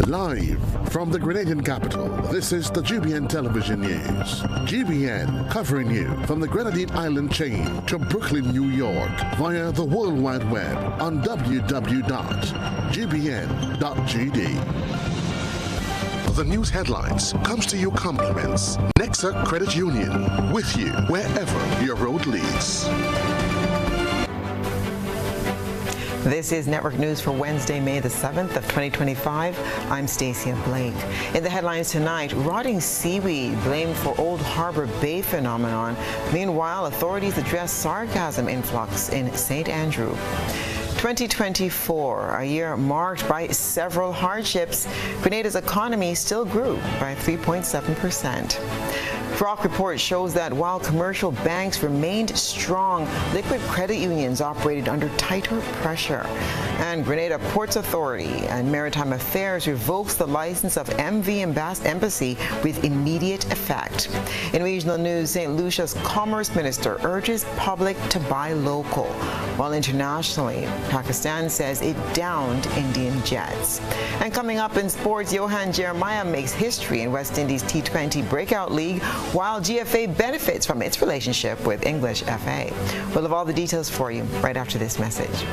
Live from the Grenadian capital, this is the GBN Television News. GBN covering you from the Grenadine Island chain to Brooklyn, New York via the World Wide Web on www.gbn.gd. The news headlines comes to you compliments. Nexa Credit Union, with you wherever your road leads. This is Network News for Wednesday, May the 7th of 2025. I'm Stasia Blake. In the headlines tonight, rotting seaweed blamed for Old Harbor Bay phenomenon. Meanwhile, authorities address sargassum influx in St. Andrew. 2024, a year marked by several hardships. Grenada's economy still grew by 3.7%. Brock report shows that while commercial banks remained strong, liquid credit unions operated under tighter pressure. And Grenada Ports Authority and Maritime Affairs revokes the license of MV Embassy with immediate effect. In regional news, St. Lucia's Commerce Minister urges public to buy local, while internationally, Pakistan says it downed Indian jets. And coming up in sports, Johan Jeremiah makes history in West Indies T20 Breakout League, while GFA benefits from its relationship with English FA. We'll have all the details for you right after this message.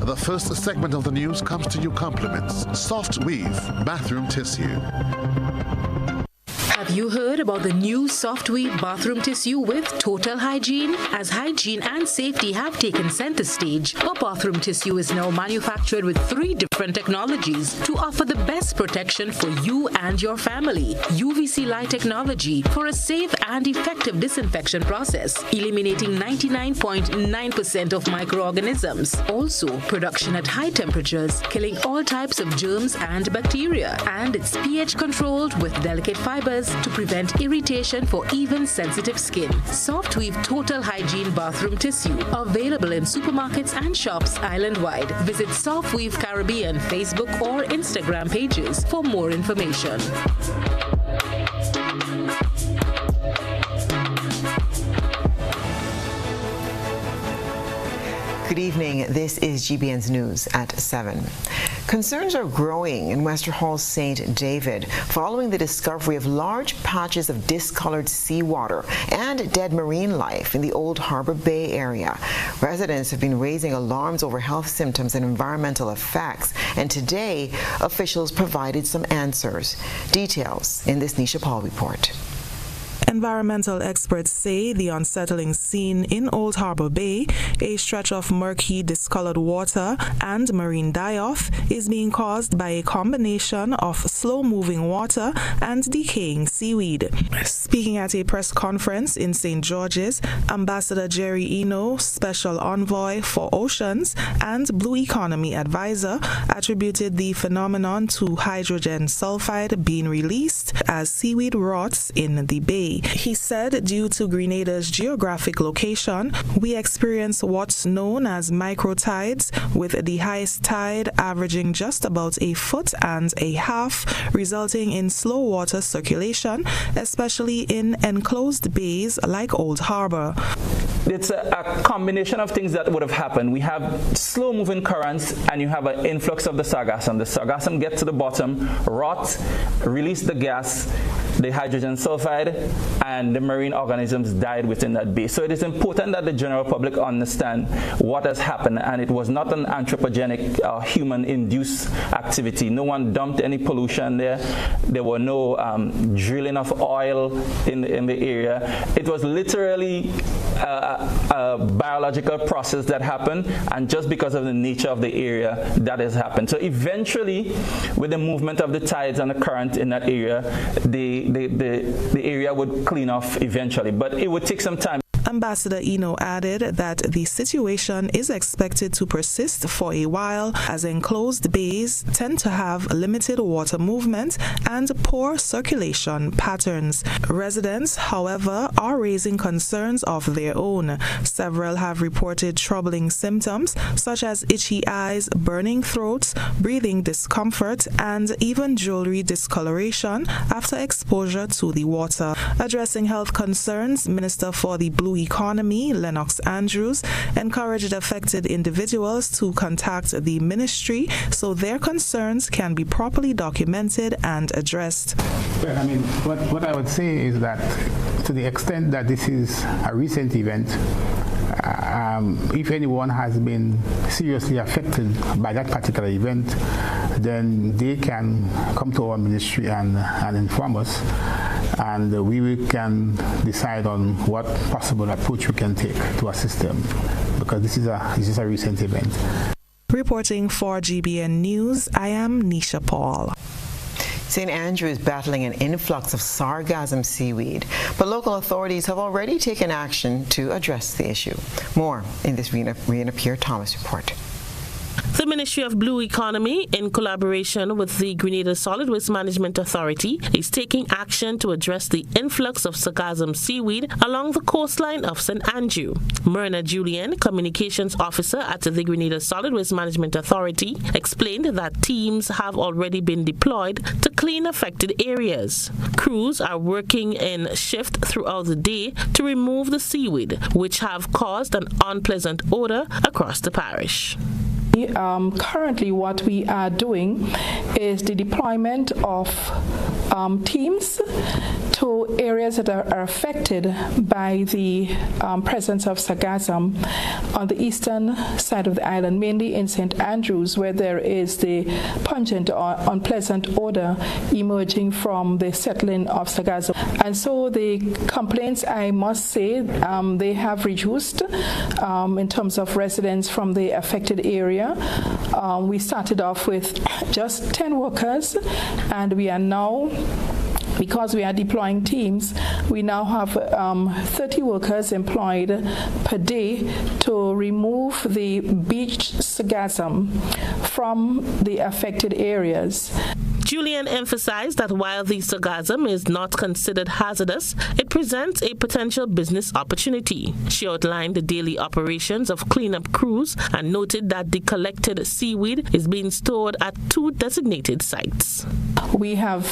The first segment of the news comes to you compliments. Soft Weave Bathroom Tissue. Have you heard about the new Soft Weave bathroom tissue with total hygiene? As hygiene and safety have taken center stage, our bathroom tissue is now manufactured with 3 different technologies to offer the best protection for you and your family. UVC light technology for a safe and effective disinfection process, eliminating 99.9% of microorganisms. Also, production at high temperatures, killing all types of germs and bacteria. And it's pH controlled with delicate fibers to prevent irritation for even sensitive skin. Soft Weave Total Hygiene Bathroom Tissue, available in supermarkets and shops island-wide. Visit Soft Weave Caribbean Facebook or Instagram pages for more information. Good evening. This is GBN's News at 7. Concerns are growing in Wester Hall St. David following the discovery of large patches of discolored seawater and dead marine life in the Old Harbor Bay area. Residents have been raising alarms over health symptoms and environmental effects, and today officials provided some answers. Details in this Nisha Paul report. Environmental experts say the unsettling scene in Old Harbor Bay, a stretch of murky, discolored water and marine die-off, is being caused by a combination of slow-moving water and decaying seaweed. Speaking at a press conference in St. George's, Ambassador Jerry Eno, Special Envoy for Oceans and Blue Economy Advisor, attributed the phenomenon to hydrogen sulfide being released as seaweed rots in the bay. He said due to Grenada's geographic location, we experience what's known as microtides, with the highest tide averaging just about 1.5 feet, resulting in slow water circulation, especially in enclosed bays like Old Harbor. It's a combination of things that would have happened. We have slow-moving currents, and you have an influx of the sargassum. The sargassum gets to the bottom, rot, release the gas, the hydrogen sulfide, and the marine organisms died within that bay. So it is important that the general public understand what has happened, and it was not an anthropogenic human-induced activity. No one dumped any pollution there. There were no drilling of oil in the area. It was literally a biological process that happened, and just because of the nature of the area, that has happened. So eventually, with the movement of the tides and the current in that area, the area would clean off eventually, but it would take some time. Ambassador Eno added that the situation is expected to persist for a while, as enclosed bays tend to have limited water movement and poor circulation patterns. Residents, however, are raising concerns of their own. Several have reported troubling symptoms such as itchy eyes, burning throats, breathing discomfort, and even jewelry discoloration after exposure to the water. Addressing health concerns, Minister for the Blue Economy, Lennox Andrews, encouraged affected individuals to contact the ministry so their concerns can be properly documented and addressed. Well, I mean, what I would say is that to the extent that this is a recent event, if anyone has been seriously affected by that particular event, then they can come to our ministry and inform us, and we can decide on what possible approach we can take to assist them, because this is a recent event. Reporting for GBN News, I am Nisha Paul. St. Andrew is battling an influx of sargassum seaweed, but local authorities have already taken action to address the issue. More in this Rena Pierre-Thomas report. The Ministry of Blue Economy, in collaboration with the Grenada Solid Waste Management Authority, is taking action to address the influx of sargassum seaweed along the coastline of St. Andrew. Myrna Julian, Communications Officer at the Grenada Solid Waste Management Authority, explained that teams have already been deployed to clean affected areas. Crews are working in shift throughout the day to remove the seaweed, which have caused an unpleasant odor across the parish. Currently, what we are doing is the deployment of teams to areas that are affected by the presence of sargassum on the eastern side of the island, mainly in St. Andrews, where there is the pungent or unpleasant odor emerging from the settling of sargassum. And so the complaints, I must say, they have reduced in terms of residents from the affected area. We started off with just 10 workers, and we are now, because we are deploying teams, we now have 30 workers employed per day to remove the beached sargassum from the affected areas. Julian emphasized that while the sargassum is not considered hazardous, it presents a potential business opportunity. She outlined the daily operations of cleanup crews and noted that the collected seaweed is being stored at 2 designated sites. We have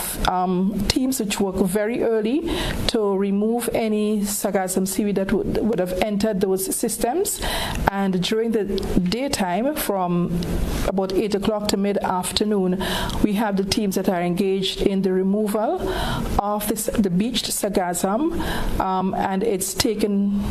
teams which work very early to remove any sargassum seaweed that would have entered those systems, and during the daytime from about 8 o'clock to mid-afternoon, we have the teams that are engaged in the removal of the beached sargassum, and it's taken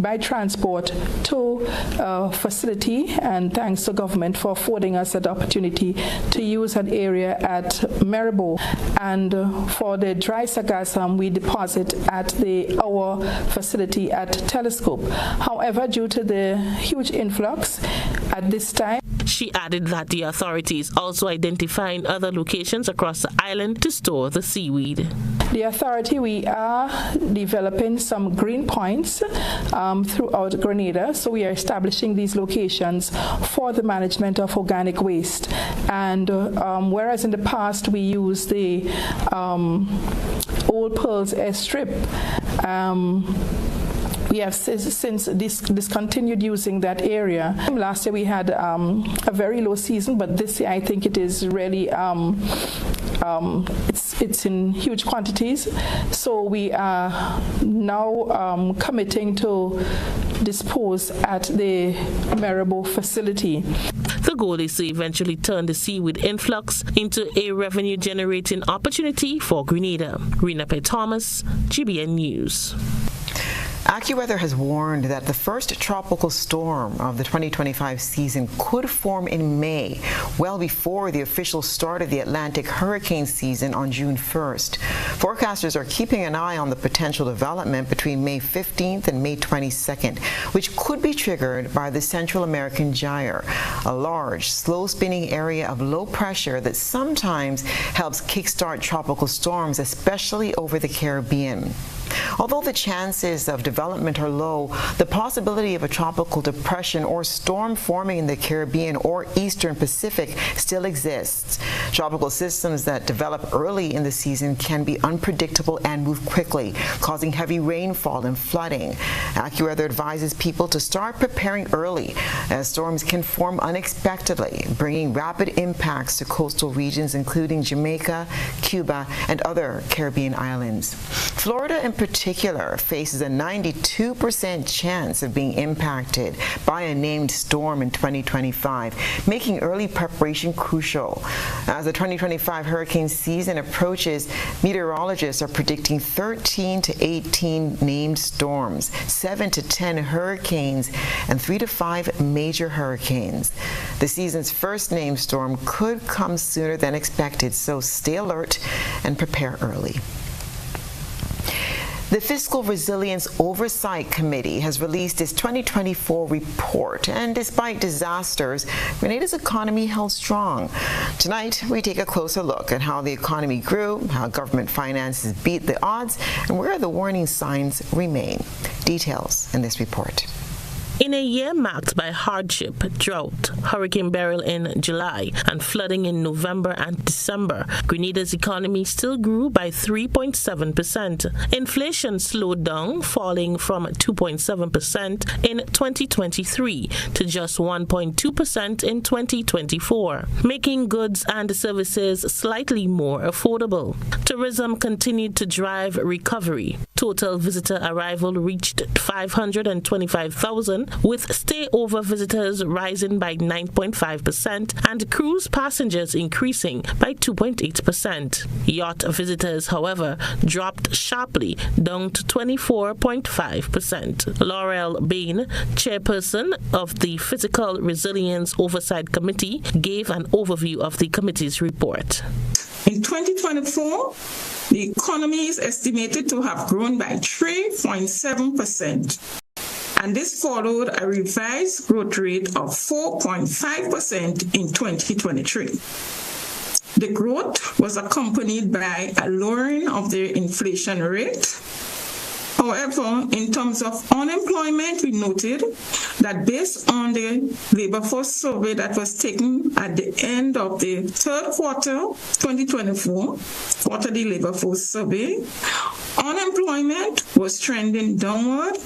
by transport to a facility, and thanks to government for affording us that opportunity to use an area at Maribor. And for the dry sargassum, we deposit at our facility at Telescope. However, due to the huge influx at this time, she added that the authorities also identifying other locations across the island to store the seaweed. The authority, we are developing some green points throughout Grenada, so we are establishing these locations for the management of organic waste. And whereas in the past we used the Old Pearls airstrip, we have since discontinued using that area. Last year we had a very low season, but this year I think it is really it's in huge quantities. So we are now committing to dispose at the Maribor facility. The goal is to eventually turn the seaweed influx into a revenue-generating opportunity for Grenada. Rena Pierre-Thomas, GBN News. AccuWeather has warned that the first tropical storm of the 2025 season could form in May, well before the official start of the Atlantic hurricane season on June 1st. Forecasters are keeping an eye on the potential development between May 15th and May 22nd, which could be triggered by the Central American Gyre, a large, slow-spinning area of low pressure that sometimes helps kickstart tropical storms, especially over the Caribbean. Although the chances of development are low, the possibility of a tropical depression or storm forming in the Caribbean or Eastern Pacific still exists. Tropical systems that develop early in the season can be unpredictable and move quickly, causing heavy rainfall and flooding. AccuWeather advises people to start preparing early, as storms can form unexpectedly, bringing rapid impacts to coastal regions including Jamaica, Cuba, and other Caribbean islands. Florida in particular faces a 92% chance of being impacted by a named storm in 2025, making early preparation crucial. As the 2025 hurricane season approaches, meteorologists are predicting 13 to 18 named storms, 7 to 10 hurricanes, and 3 to 5 major hurricanes. The season's first named storm could come sooner than expected, so stay alert and prepare early. The Fiscal Resilience Oversight Committee has released its 2024 report, and despite disasters, Grenada's economy held strong. Tonight, we take a closer look at how the economy grew, how government finances beat the odds, and where the warning signs remain. Details in this report. In a year marked by hardship, drought, Hurricane Beryl in July, and flooding in November and December, Grenada's economy still grew by 3.7%. Inflation slowed down, falling from 2.7% in 2023 to just 1.2% in 2024, making goods and services slightly more affordable. Tourism continued to drive recovery. Total visitor arrival reached 525,000, with stayover visitors rising by 9.5% and cruise passengers increasing by 2.8%. Yacht visitors, however, dropped sharply, down to 24.5%. Laurel Bain, chairperson of the Fiscal Resilience Oversight Committee, gave an overview of the committee's report. In 2024, the economy is estimated to have grown by 3.7%. And this followed a revised growth rate of 4.5% in 2023. The growth was accompanied by a lowering of the inflation rate. However, in terms of unemployment, we noted that based on the labor force survey that was taken at the end of the third quarter 2024, quarterly labor force survey, unemployment was trending downward,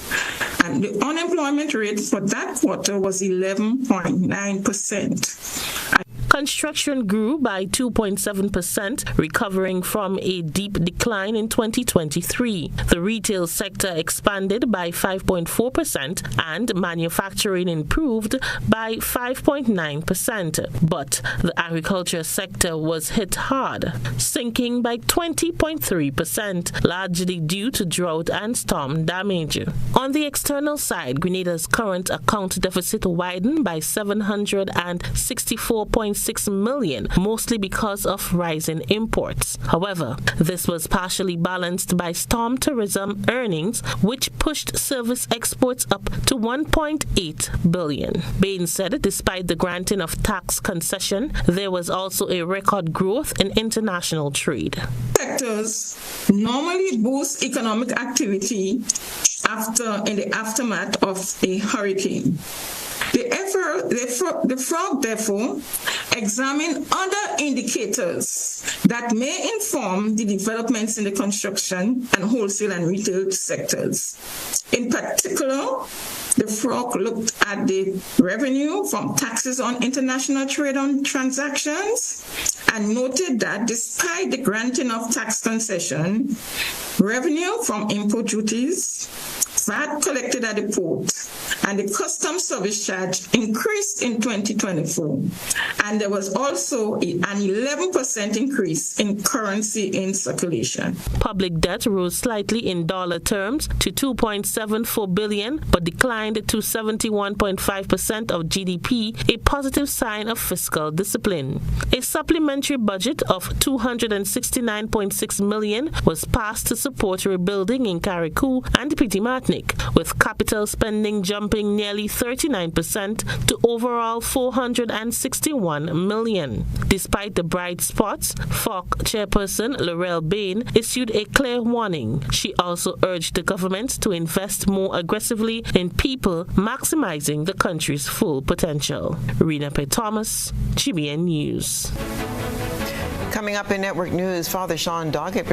and the unemployment rate for that quarter was 11.9%. Construction grew by 2.7%, recovering from a deep decline in 2023. The retail sector expanded by 5.4% and manufacturing improved by 5.9%. But the agriculture sector was hit hard, sinking by 20.3%, largely due to drought and storm damage. On the external side, Grenada's current account deficit widened by 764.6 million, mostly because of rising imports. However, this was partially balanced by storm tourism earnings, which pushed service exports up to 1.8 billion. Bain said despite the granting of tax concession, there was also a record growth in international trade. Sectors normally boost economic activity in the aftermath of a hurricane. The FROG, therefore, examine other indicators that may inform the developments in the construction and wholesale and retail sectors. In particular, the FROG looked at the revenue from taxes on international trade on transactions and noted that despite the granting of tax concession, revenue from import duties, VAT collected at the port, and the customs service charge increased in 2024. And there was also an 11% increase in currency in circulation. Public debt rose slightly in dollar terms to $2.74 billion, but declined to 71.5% of GDP, a positive sign of fiscal discipline. A supplementary budget of $269.6 million was passed to support rebuilding in Carriacou and Petit-Martinique, with capital spending jumping nearly 39% to overall $461 million. Despite the bright spots, FOC chairperson Laurel Bain issued a clear warning. She also urged the government to invest more aggressively in people, maximizing the country's full potential. Rena P. Thomas, GBN News. Coming up in Network News, Father Sean Doggett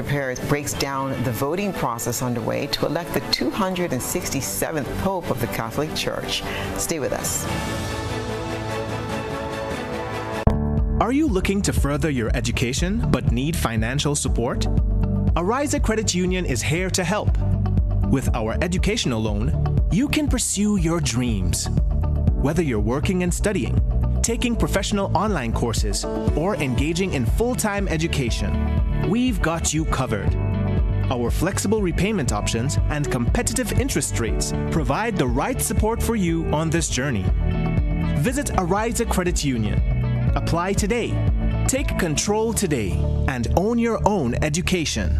breaks down the voting process underway to elect the 267th Pope of the Catholic Church. Stay with us. Are you looking to further your education but need financial support? Ariza Credit Union is here to help. With our educational loan, you can pursue your dreams. Whether you're working and studying, taking professional online courses, or engaging in full-time education, we've got you covered. Our flexible repayment options and competitive interest rates provide the right support for you on this journey. Visit Ariza Credit Union. Apply today. Take control today and own your own education.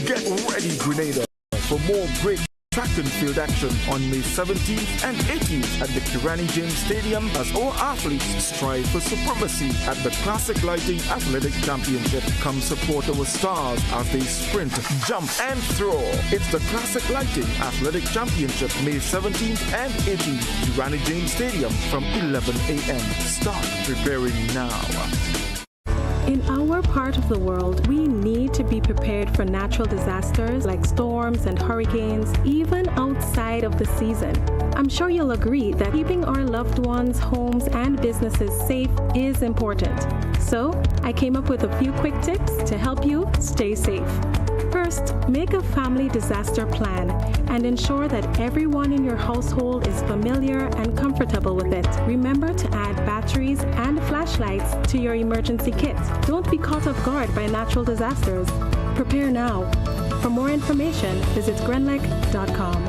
Get ready, Grenada, for more great track and field action on May 17th and 18th at the Kirani James Stadium as our athletes strive for supremacy at the Classic Lighting Athletic Championship. Come support our stars as they sprint, jump, and throw. It's the Classic Lighting Athletic Championship, May 17th and 18th, Kirani James Stadium from 11 a.m. Start preparing now. In our part of the world, we need to be prepared for natural disasters like storms and hurricanes, even outside of the season. I'm sure you'll agree that keeping our loved ones, homes, and businesses safe is important. So, I came up with a few quick tips to help you stay safe. First, make a family disaster plan and ensure that everyone in your household is familiar and comfortable with it. Remember to add batteries and flashlights to your emergency kit. Don't be caught off guard by natural disasters. Prepare now. For more information, visit grenlec.com.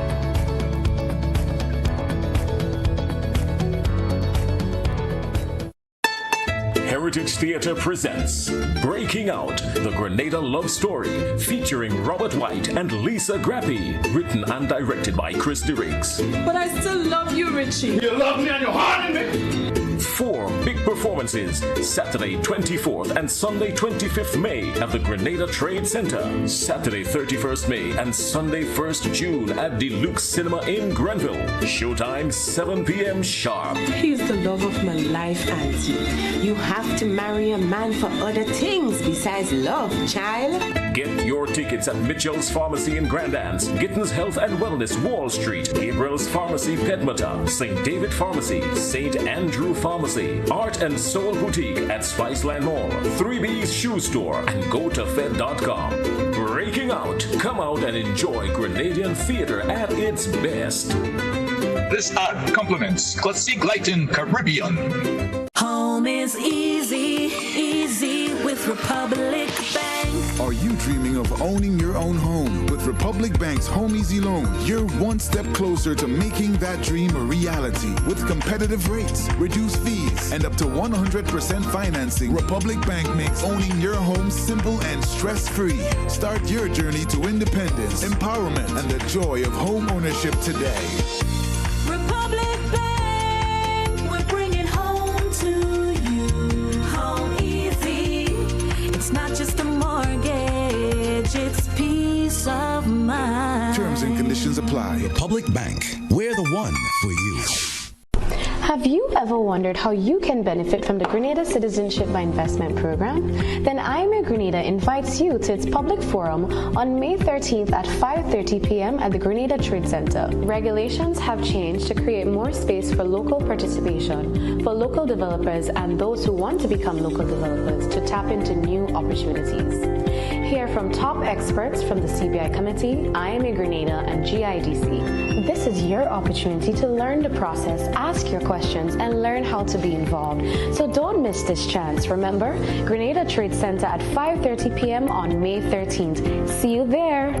Heritage Theatre presents Breaking Out, the Grenada Love Story, featuring Robert White and Lisa Grappi, written and directed by Christy Riggs. But I still love you, Richie. You love me and you're hard in me. 4 big performances, Saturday 24th and Sunday 25th May at the Grenada Trade Center, Saturday 31st May and Sunday 1st June at Deluxe Cinema in Grenville. Showtime 7 p.m. sharp. He's the love of my life, Auntie. You have to marry a man for other things besides love, child. Get your tickets at Mitchell's Pharmacy in Grand Anse, Gittins Health and Wellness Wall Street, Gabriel's Pharmacy Pedmata, St. David Pharmacy, St. Andrew Pharmacy, Art and Soul Boutique at Spiceland Mall, 3B's Shoe Store, and GoToFed.com. Breaking Out. Come out and enjoy Grenadian theater at its best. This ad complements Classic Lighting Caribbean. Home is easy, easy with Republic Bank. Are you dreaming of owning your own home? With Republic Bank's Home Easy Loan, you're one step closer to making that dream a reality. With competitive rates, reduced fees, and up to 100% financing, Republic Bank makes owning your home simple and stress-free. Start your journey to independence, empowerment, and the joy of home ownership today. Republic Bank, we're bringing home to you. Home easy. It's not just a mortgage, it's peace of mind. Terms and conditions apply. Republic Bank, we're the one for you. Have you ever wondered how you can benefit from the Grenada Citizenship by Investment Program? Then IMA Grenada invites you to its public forum on May 13th at 5:30 p.m. at the Grenada Trade Center. Regulations have changed to create more space for local participation, for local developers and those who want to become local developers to tap into new opportunities. Hear from top experts from the CBI Committee, IMA Grenada, and GIDC. This is your opportunity to learn the process, ask your questions, and learn how to be involved. So don't miss this chance. Remember, Grenada Trade Center at 5:30 p.m. on May 13th. See you there.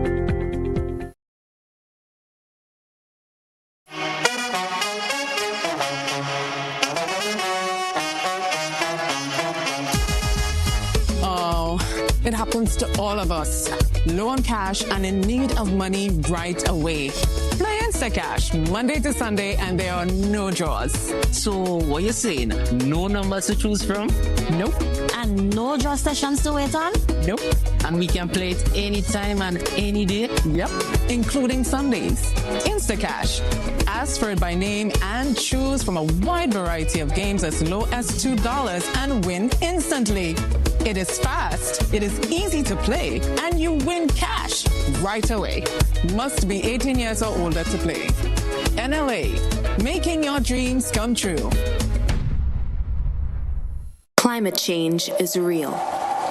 It happens to all of us. Low on cash and in need of money right away. Play Instacash Monday to Sunday and there are no draws. So what you saying? No numbers to choose from? Nope. And no draw sessions to wait on? Nope. And we can play it anytime and any day? Yep. Including Sundays. Instacash. Ask for it by name and choose from a wide variety of games as low as $2 and win instantly. It is fast, it is easy to play, and you win cash right away. Must be 18 years or older to play. NLA, making your dreams come true. Climate change is real.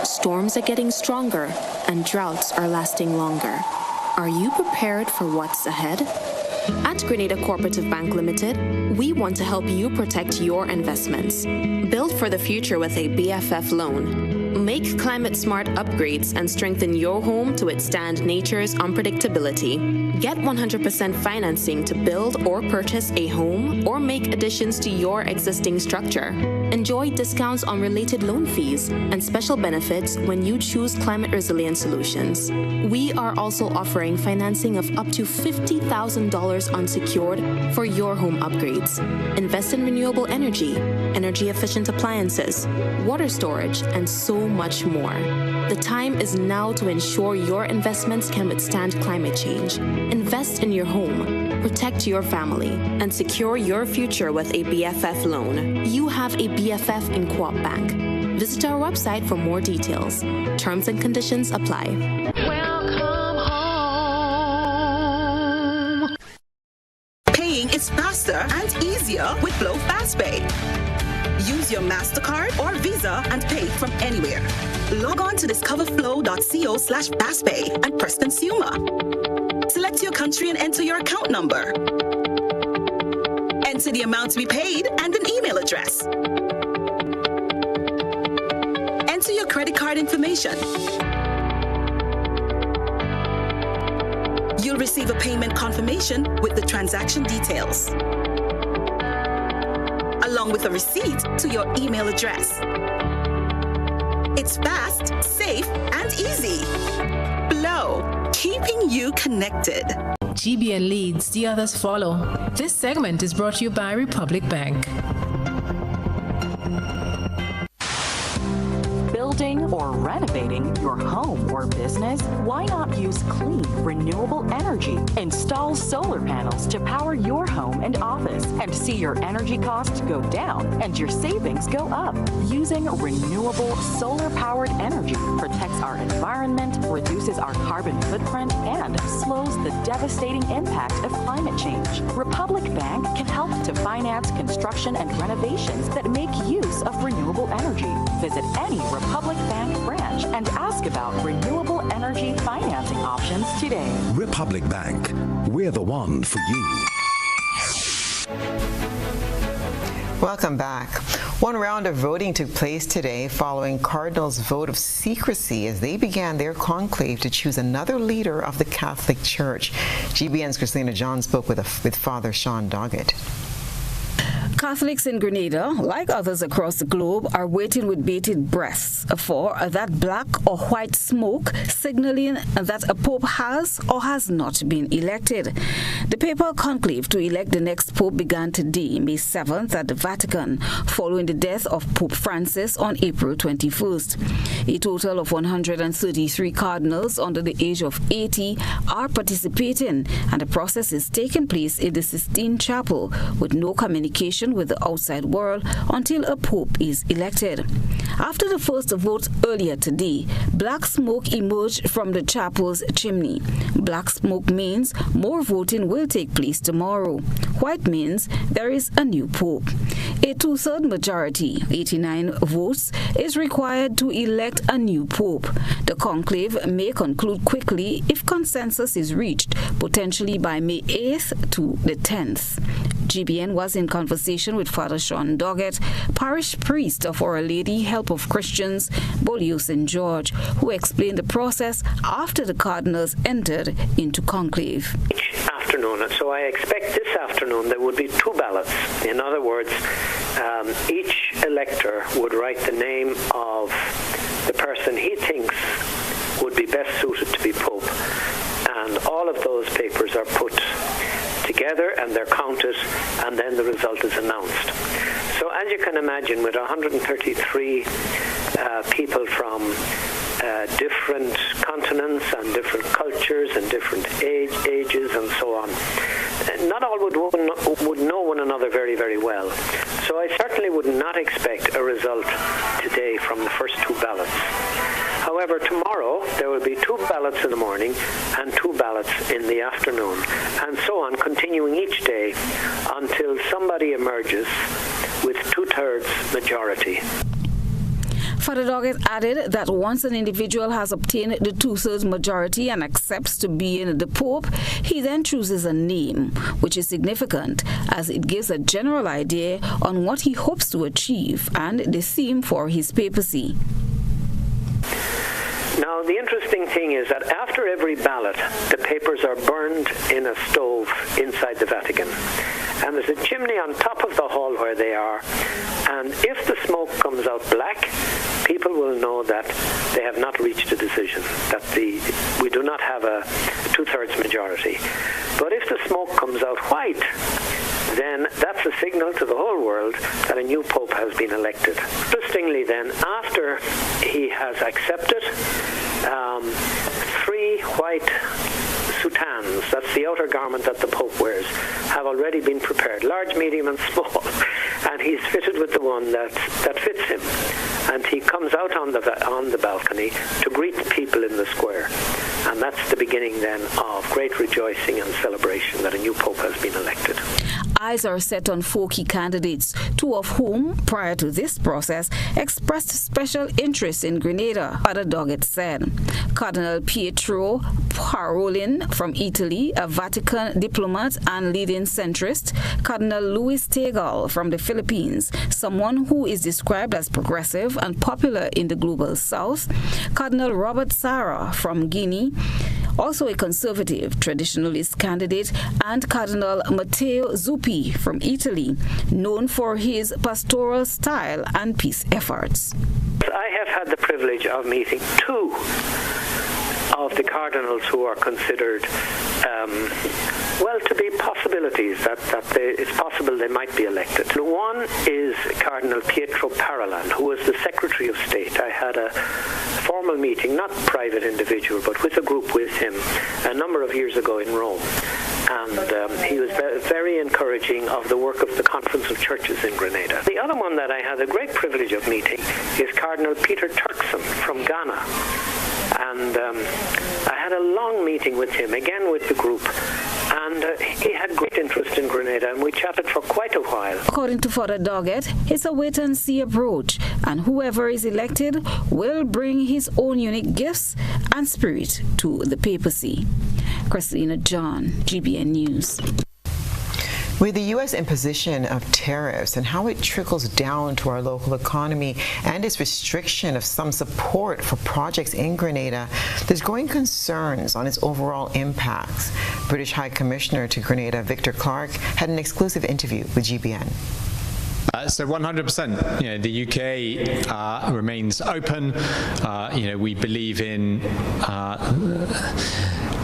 storms are getting stronger, and droughts are lasting longer. Are you prepared for what's ahead? At Grenada Cooperative Bank Limited, we want to help you protect your investments. Build for the future with a BFF loan. Make climate-smart upgrades and strengthen your home to withstand nature's unpredictability. Get 100% financing to build or purchase a home or make additions to your existing structure. Enjoy discounts on related loan fees and special benefits when you choose climate-resilient solutions. We are also offering financing of up to $50,000 unsecured for your home upgrades. Invest in renewable energy, energy-efficient appliances, water storage, and so much more. The time is now to ensure your investments can withstand climate change. Invest in your home, protect your family, and secure your future with a BFF loan. You have a BFF in Co-op Bank. Visit our website for more details. Terms and conditions apply. Welcome home. Paying is faster and easier with Flow FastPay. Use your MasterCard or Visa and pay from anywhere. Log on to discoverflow.co/fastpay and press Consumer. Select your country and enter your account number. Enter the amount to be paid and an email address. Enter your credit card information. You'll receive a payment confirmation with the transaction details, along with a receipt to your email address. It's fast, safe, and easy. Flow, keeping you connected. GBN leads, the others follow. This segment is brought to you by Republic Bank. Building or renovating your home or business? Why not use clean, renewable energy? Install solar panels to power your home and office and see your energy costs go down and your savings go up. Using renewable solar-powered energy protects our environment, reduces our carbon footprint, and slows the devastating impact of climate change. Republic Bank can help to finance construction and renovations that make use of renewable energy. Visit any Republic Bank branch and ask about renewable energy financing options today. Republic Bank, we're the one for you. Welcome back. One round of voting took place today following Cardinals' vote of secrecy as they began their conclave to choose another leader of the Catholic Church. GBN's Christina John spoke with Father Sean Doggett. Catholics in Grenada, like others across the globe, are waiting with bated breath for that black or white smoke signaling that a pope has or has not been elected. The papal conclave to elect the next pope began today, May 7th, at the Vatican, following the death of Pope Francis on April 21st. A total of 133 cardinals under the age of 80 are participating, and the process is taking place in the Sistine Chapel with no communication with the outside world until a pope is elected. After the first vote earlier today, black smoke emerged from the chapel's chimney. Black smoke means more voting will take place tomorrow. White means there is a new pope. A two-thirds majority, 89 votes, is required to elect a new pope. The conclave may conclude quickly if consensus is reached, potentially by May 8th to the 10th. GBN was in conversation with Father Sean Doggett, parish priest of Our Lady Help of Christians, Beaulieu St. George, who explained the process after the cardinals entered into conclave. Each afternoon, so I expect this afternoon there would be two ballots. In other words, each elector would write the name of the person he thinks would be best suited to be pope, and all of those papers are put together and they're counted, and then the result is announced. So as you can imagine, with 133 people from different continents and different cultures and different ages and so on, not all would know one another very, very well. So I certainly would not expect a result today from the first two ballots. However, tomorrow there will be two ballots in the morning and two ballots in the afternoon, and so on, continuing each day until somebody emerges with two-thirds majority. Father Doggett added that once an individual has obtained the 2/3 majority and accepts to be the Pope, he then chooses a name, which is significant as it gives a general idea on what he hopes to achieve and the theme for his papacy. Now, the interesting thing is that after every ballot, the papers are burned in a stove inside the Vatican. And there's a chimney on top of the hall where they are. And if the smoke comes out black, people will know that they have not reached a decision, that we do not have a 2/3 majority. But if the smoke comes out white, then that's a signal to the whole world that a new pope has been elected. Interestingly then, after he has accepted, 3 white soutanes, that's the outer garment that the Pope wears, have already been prepared, large, medium and small, and he's fitted with the one that fits him. And he comes out on the balcony to greet the people in the square. And that's the beginning then of great rejoicing and celebration that a new Pope has been elected. Eyes are set on 4 key candidates, 2 of whom, prior to this process, expressed special interest in Grenada, Father Doggett said. Cardinal Pietro Parolin from Italy, a Vatican diplomat and leading centrist, Cardinal Luis Tegal from the Philippines, someone who is described as progressive and popular in the global south, Cardinal Robert Sarah from Guinea, also a conservative traditionalist candidate, and Cardinal Matteo Zuppi from Italy, known for his pastoral style and peace efforts. I have had the privilege of meeting 2 of the cardinals who are considered, to be possibilities, that it's possible they might be elected. One is Cardinal Pietro Parolin, who was the Secretary of State. I had a formal meeting, not private individual, but with a group with him a number of years ago in Rome. And he was very encouraging of the work of the Conference of Churches in Grenada. The other one that I had the great privilege of meeting is Cardinal Peter Turkson from Ghana. And I had a long meeting with him, again with the group, and he had great interest in Grenada, and we chatted for quite a while. According to Father Doggett, it's a wait-and-see approach, and whoever is elected will bring his own unique gifts and spirit to the papacy. Christina John, GBN News. With the U.S. imposition of tariffs and how it trickles down to our local economy and its restriction of some support for projects in Grenada, there's growing concerns on its overall impacts. British High Commissioner to Grenada, Victor Clark, had an exclusive interview with GBN. So 100%, the UK remains open. We believe in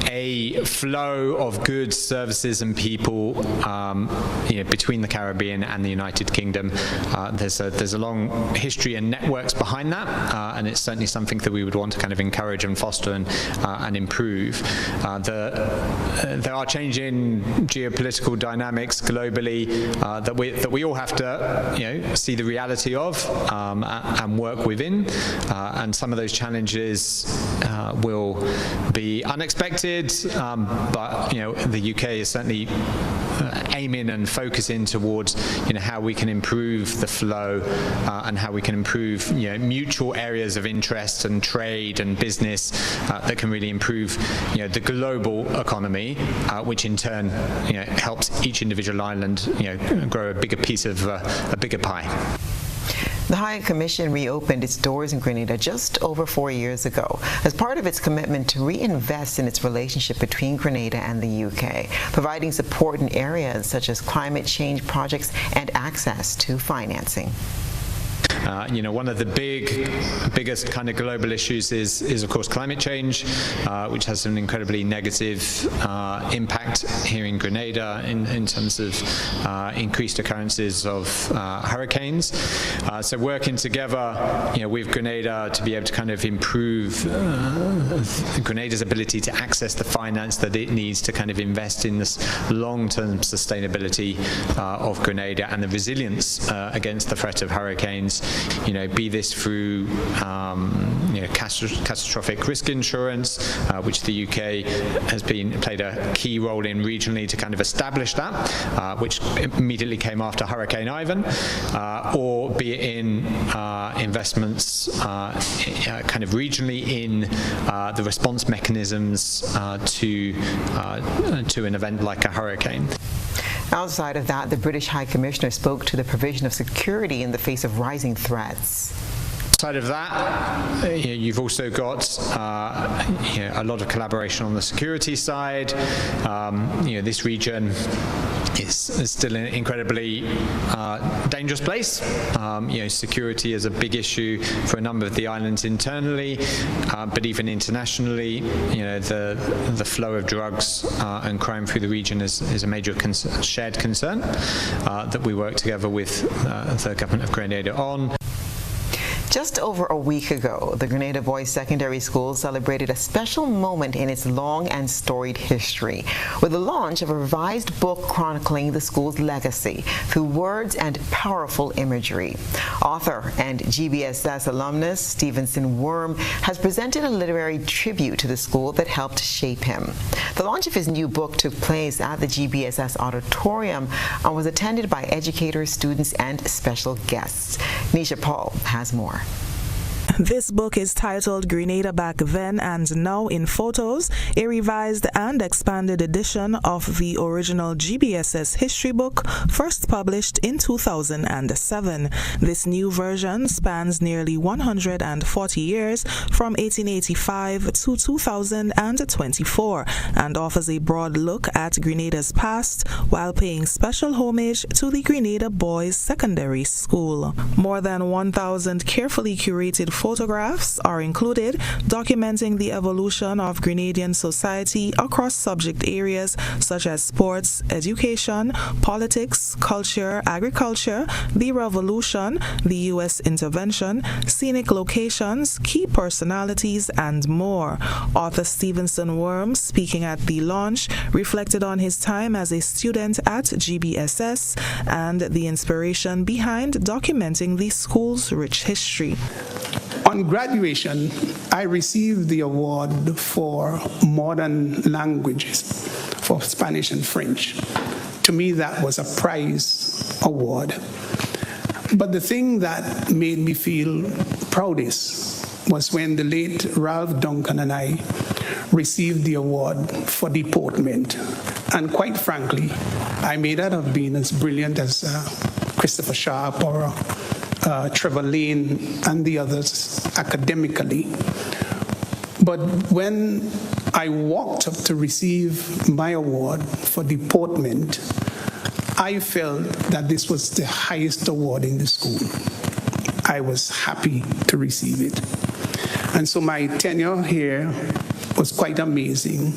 a flow of goods, services, and people, between the Caribbean and the United Kingdom. There's a long history and networks behind that, and it's certainly something that we would want to kind of encourage and foster and improve. There are changing geopolitical dynamics globally that we all have to see the reality of and work within, and some of those challenges will be unexpected, but the UK is certainly aiming and focusing towards how we can improve the flow and how we can improve mutual areas of interest and trade and business that can really improve the global economy, which in turn helps each individual island grow a bigger piece of a bigger pie. The High Commission reopened its doors in Grenada just over 4 years ago as part of its commitment to reinvest in its relationship between Grenada and the UK, providing support in areas such as climate change projects and access to financing. One of the biggest kind of global issues is of course climate change, which has an incredibly negative impact here in Grenada in terms of increased occurrences of hurricanes. So working together, with Grenada to be able to kind of improve Grenada's ability to access the finance that it needs to kind of invest in this long-term sustainability of Grenada and the resilience against the threat of hurricanes. Be this through catastrophic risk insurance, which the UK has played a key role in regionally to kind of establish that, which immediately came after Hurricane Ivan, or be it in investments kind of regionally in the response mechanisms to an event like a hurricane. Outside of that, the British High Commissioner spoke to the provision of security in the face of rising threats. Outside of that, you've also got a lot of collaboration on the security side. This region is still an incredibly dangerous place. Security is a big issue for a number of the islands internally, but even internationally, the flow of drugs and crime through the region is a major shared concern that we work together with the government of Grenada on. Just over a week ago, the Grenada Boys Secondary School celebrated a special moment in its long and storied history with the launch of a revised book chronicling the school's legacy through words and powerful imagery. Author and GBSS alumnus Stevenson Worm has presented a literary tribute to the school that helped shape him. The launch of his new book took place at the GBSS auditorium and was attended by educators, students, and special guests. Nisha Paul has more. This book is titled Grenada Back Then and Now in Photos, a revised and expanded edition of the original GBSS history book, first published in 2007. This new version spans nearly 140 years from 1885 to 2024 and offers a broad look at Grenada's past while paying special homage to the Grenada Boys Secondary School. More than 1,000 carefully curated photographs are included, documenting the evolution of Grenadian society across subject areas such as sports, education, politics, culture, agriculture, the revolution, the U.S. intervention, scenic locations, key personalities, and more. Author Stevenson Worm, speaking at the launch, reflected on his time as a student at GBSS and the inspiration behind documenting the school's rich history. On graduation, I received the award for modern languages, for Spanish and French. To me, that was a prize award. But the thing that made me feel proudest was when the late Ralph Duncan and I received the award for deportment. And quite frankly, I may not have been as brilliant as Christopher Sharp or Trevor Lane and the others academically. But when I walked up to receive my award for deportment, I felt that this was the highest award in the school. I was happy to receive it. And so my tenure here was quite amazing.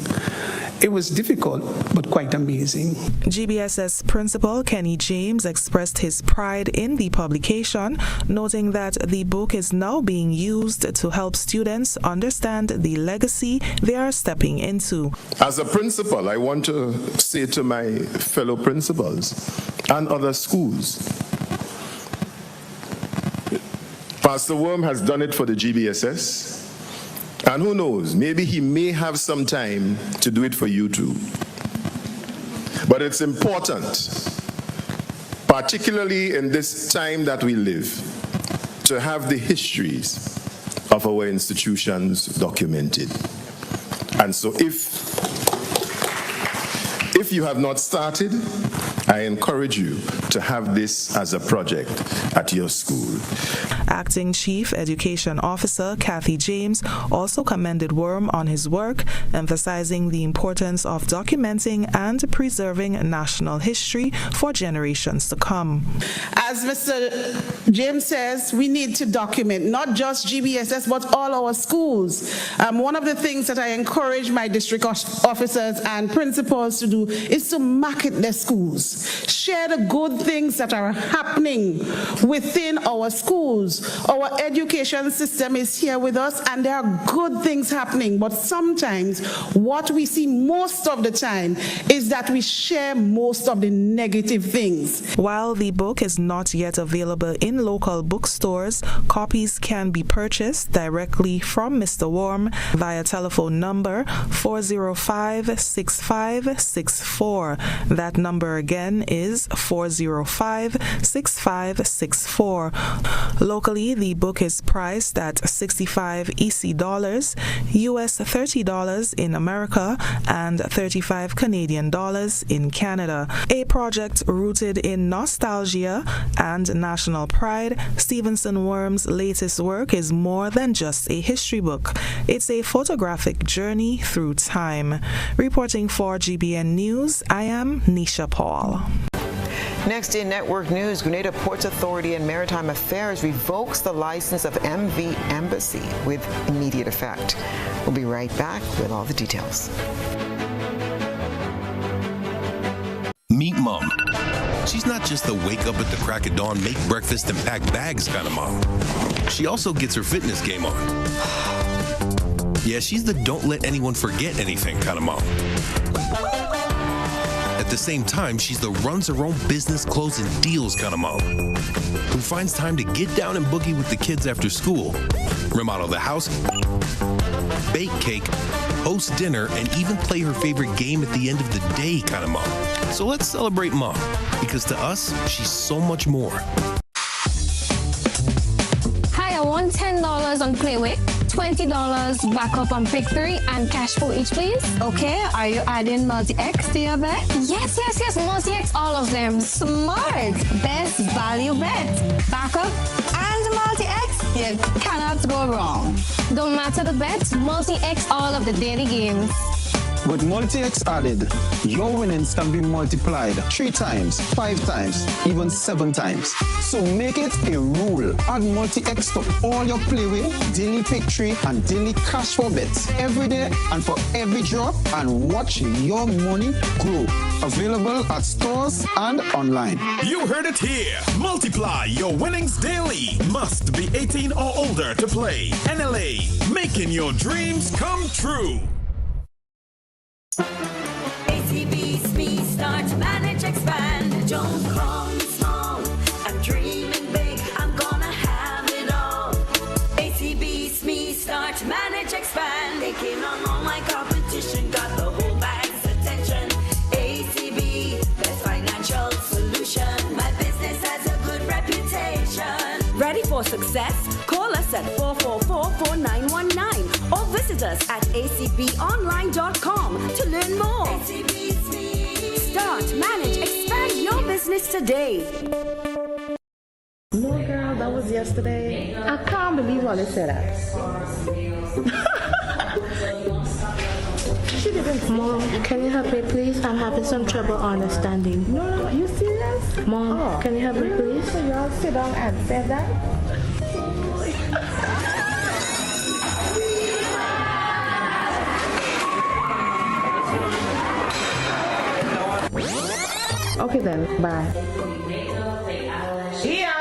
It was difficult, but quite amazing. GBSS Principal Kenny James expressed his pride in the publication, noting that the book is now being used to help students understand the legacy they are stepping into. As a principal, I want to say to my fellow principals and other schools, Pastor Worm has done it for the GBSS. And who knows, maybe he may have some time to do it for you too. But it's important, particularly in this time that we live, to have the histories of our institutions documented. And so if you have not started, I encourage you to have this as a project at your school. Acting Chief Education Officer Kathy James also commended Worm on his work, emphasizing the importance of documenting and preserving national history for generations to come. As Mr. James says, we need to document not just GBSS but all our schools. One of the things that I encourage my district officers and principals to do is to market their schools. Share the good things that are happening within our schools. Our education system is here with us, and there are good things happening, but sometimes what we see most of the time is that we share most of the negative things. While the book is not yet available in local bookstores, copies can be purchased directly from Mr. Worm via telephone number 405-6564. That number again is 405-6564. Locally, the book is priced at $65 EC dollars, US $30 in America, and 35 Canadian dollars in Canada. A project rooted in nostalgia and national pride, Stevenson Worm's latest work is more than just a history book. It's a photographic journey through time. Reporting for GBN News, I am Nisha Paul. Next in network news, Grenada Ports Authority and Maritime Affairs revokes the license of MV Embassy with immediate effect. We'll be right back with all the details. Meet Mom. She's not just the wake up at the crack of dawn, make breakfast and pack bags kind of mom. She also gets her fitness game on. Yeah, she's the don't let anyone forget anything kind of mom. At the same time, she's the runs her own business, closing deals kind of mom, who finds time to get down and boogie with the kids after school, remodel the house, bake cake, host dinner, and even play her favorite game at the end of the day kind of mom. So let's celebrate Mom, because to us, she's so much more. Hi, I want $10 on Playway, $20 backup on Pick 3, and cash for each, please. Okay, are you adding multi-X to your bet? Yes, multi-X, all of them. Smart. Best value bet. Backup and multi-X, you cannot go wrong. Don't matter the bet, multi-X all of the daily games. With multi-X added, your winnings can be multiplied 3 times, 5 times, even 7 times. So make it a rule. Add multi-X to all your Playway, daily Pick 3, and daily cash for bets every day and for every drop, and watch your money grow. Available at stores and online. You heard it here. Multiply your winnings daily. Must be 18 or older to play. NLA, making your dreams come true. ACB's me, start, manage, expand. Don't call me small. I'm dreaming big. I'm gonna have it all. ACB's me, start, manage, expand. Taking on all my competition, got the whole bag's attention. ACB, best financial solution. My business has a good reputation. Ready for success? Call us at 444-4919 or visit us at acbonline.com to learn more. Start, manage, expand your business today. No, girl, that was yesterday. I can't believe all they said that. She didn't. Mom, can you help me, please? I'm having some trouble understanding. No, are you serious? Mom, can you help me, please? So you all sit down and say that? Okay then, bye. Here!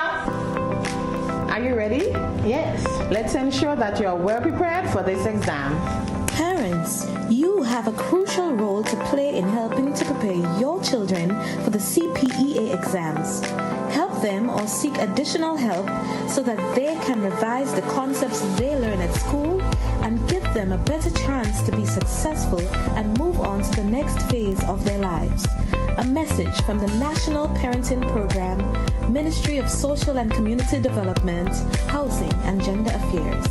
Are you ready? Yes. Let's ensure that you are well prepared for this exam. Parents, you have a crucial role to play in helping to prepare your children for the CPEA exams. Help them or seek additional help so that they can revise the concepts they learn at school and give them a better chance to be successful and move on to the next phase of their lives. A message from the National Parenting Program, Ministry of Social and Community Development, Housing and Gender Affairs.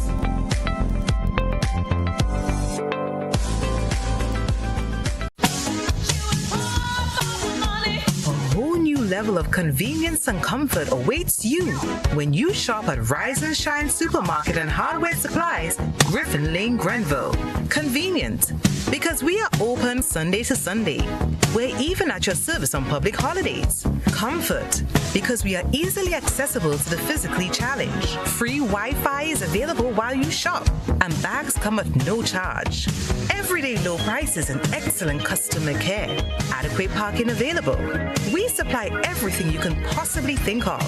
Level of convenience and comfort awaits you when you shop at Rise and Shine Supermarket and Hardware Supplies. Griffin Lane, Grenville. Convenient, because we are open Sunday to Sunday. We're even at your service on public holidays. Comfort, because we are easily accessible to the physically challenged. Free Wi-Fi is available while you shop, and bags come at no charge. Everyday low prices and excellent customer care. Adequate parking available. We supply everything you can possibly think of.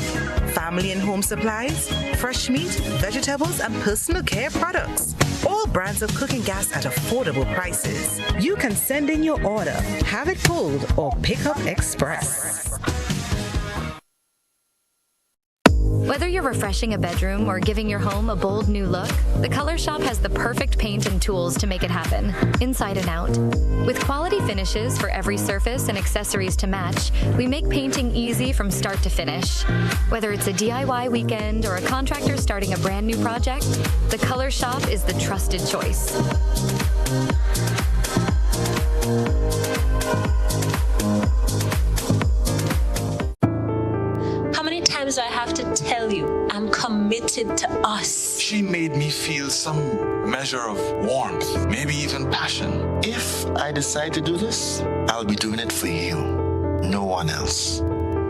Family and home supplies, fresh meat, vegetables, and personal care products. All brands of cooking gas at affordable prices. You can send in your order, have it pulled, or pick up express. Whether you're refreshing a bedroom or giving your home a bold new look, the Color Shop has the perfect paint and tools to make it happen, inside and out. With quality finishes for every surface and accessories to match, we make painting easy from start to finish. Whether it's a DIY weekend or a contractor starting a brand new project, the Color Shop is the trusted choice. Do I have to tell you I'm committed to us? She made me feel some measure of warmth, maybe even passion. If I decide to do this, I'll be doing it for you, no one else.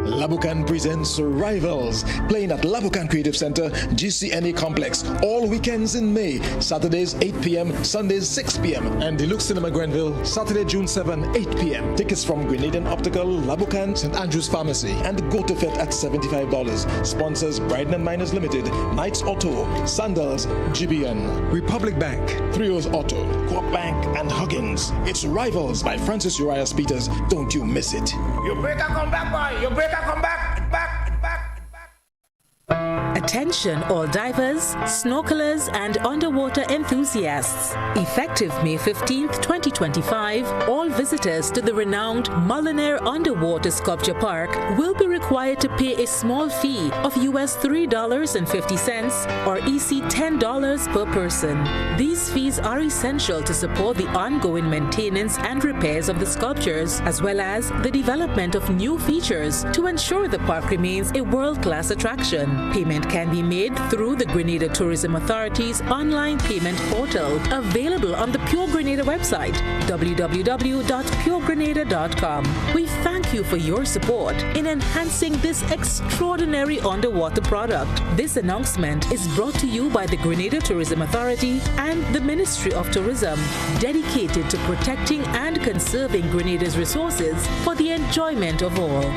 Labukan presents Rivals, playing at Labukan Creative Center, GCNA Complex, all weekends in May, Saturdays 8 p.m., Sundays 6 p.m., and Deluxe Cinema Grenville, Saturday, June 7, 8 p.m. Tickets from Grenadian Optical, Labukan, St. Andrew's Pharmacy, and Go to Fet at $75. Sponsors Bryden & Miners Limited, Knights Auto, Sandals, GBN, Republic Bank, Trios Auto, Coop Bank, and Huggins. It's Rivals by Francis Uriah Peters. Don't you miss it. You better come back, boy. You better come back. Attention all divers, snorkelers, and underwater enthusiasts. Effective May 15th, 2025, all visitors to the renowned Mullinair Underwater Sculpture Park will be required to pay a small fee of US $3.50 or EC $10 per person. These fees are essential to support the ongoing maintenance and repairs of the sculptures, as well as the development of new features to ensure the park remains a world-class attraction. Payment can be made through the Grenada Tourism Authority's online payment portal, available on the Pure Grenada website, www.puregrenada.com. We thank you for your support in enhancing this extraordinary underwater product. This announcement is brought to you by the Grenada Tourism Authority and the Ministry of Tourism, dedicated to protecting and conserving Grenada's resources for the enjoyment of all.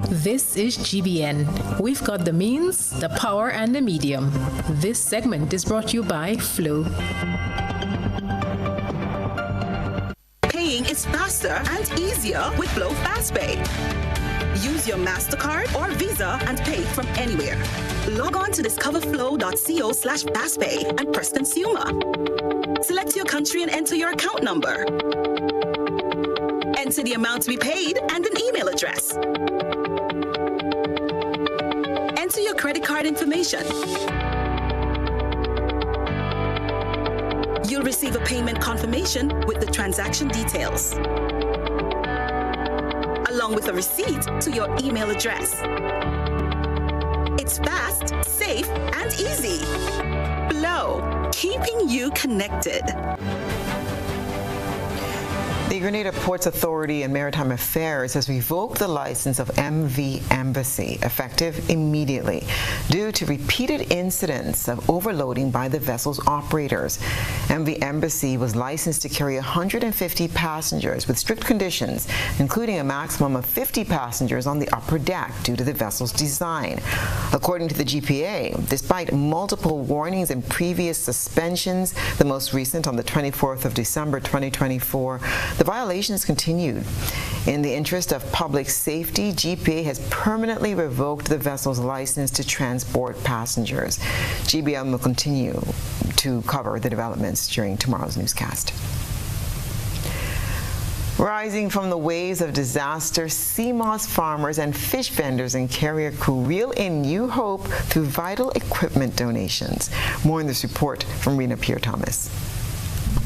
This is GBN. We've got the means, the power, and the medium. This segment is brought to you by Flow. Paying is faster and easier with Flow FastPay. Use your MasterCard or Visa and pay from anywhere. Log on to discoverflow.co/fastpay and press Consumer. Select your country and enter your account number. Enter the amount to be paid and an email address. Enter your credit card information. You'll receive a payment confirmation with the transaction details, along with a receipt to your email address. It's fast, safe, and easy. Flow, keeping you connected. The Grenada Ports Authority and Maritime Affairs has revoked the license of MV Embassy, effective immediately, due to repeated incidents of overloading by the vessel's operators. MV Embassy was licensed to carry 150 passengers with strict conditions, including a maximum of 50 passengers on the upper deck due to the vessel's design. According to the GPA, despite multiple warnings and previous suspensions, the most recent on the 24th of December 2024, the violations continued. In the interest of public safety, GPA has permanently revoked the vessel's license to transport passengers. GBN will continue to cover the developments during tomorrow's newscast. Rising from the waves of disaster, sea moss farmers and fish vendors and carrier crew reel in new hope through vital equipment donations. More in this report from Rena Pierre-Thomas.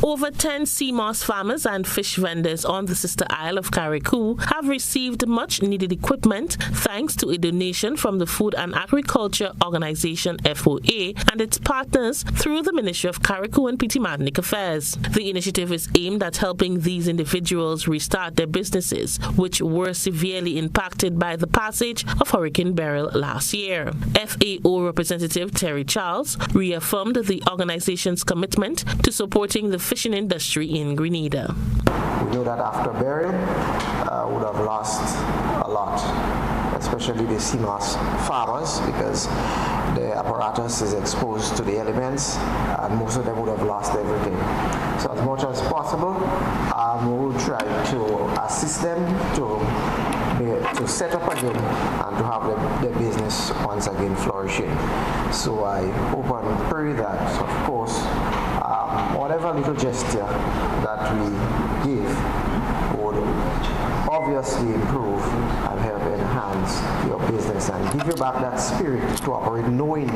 Over 10 sea moss farmers and fish vendors on the sister isle of Carriacou have received much needed equipment thanks to a donation from the Food and Agriculture Organization FOA and its partners through the Ministry of Carriacou and Petit Martinique Affairs. The initiative is aimed at helping these individuals restart their businesses, which were severely impacted by the passage of Hurricane Beryl last year. FAO representative Terry Charles reaffirmed the organization's commitment to supporting the fishing industry in Grenada. We know that after Beryl, we would have lost a lot, especially the sea moss farmers, because the apparatus is exposed to the elements, and most of them would have lost everything. So as much as possible, we will try to assist them to set up again and to have their business once again flourishing. So I hope and pray that, of course, whatever little gesture that we give would obviously improve and help enhance your business and give you back that spirit to operate, knowing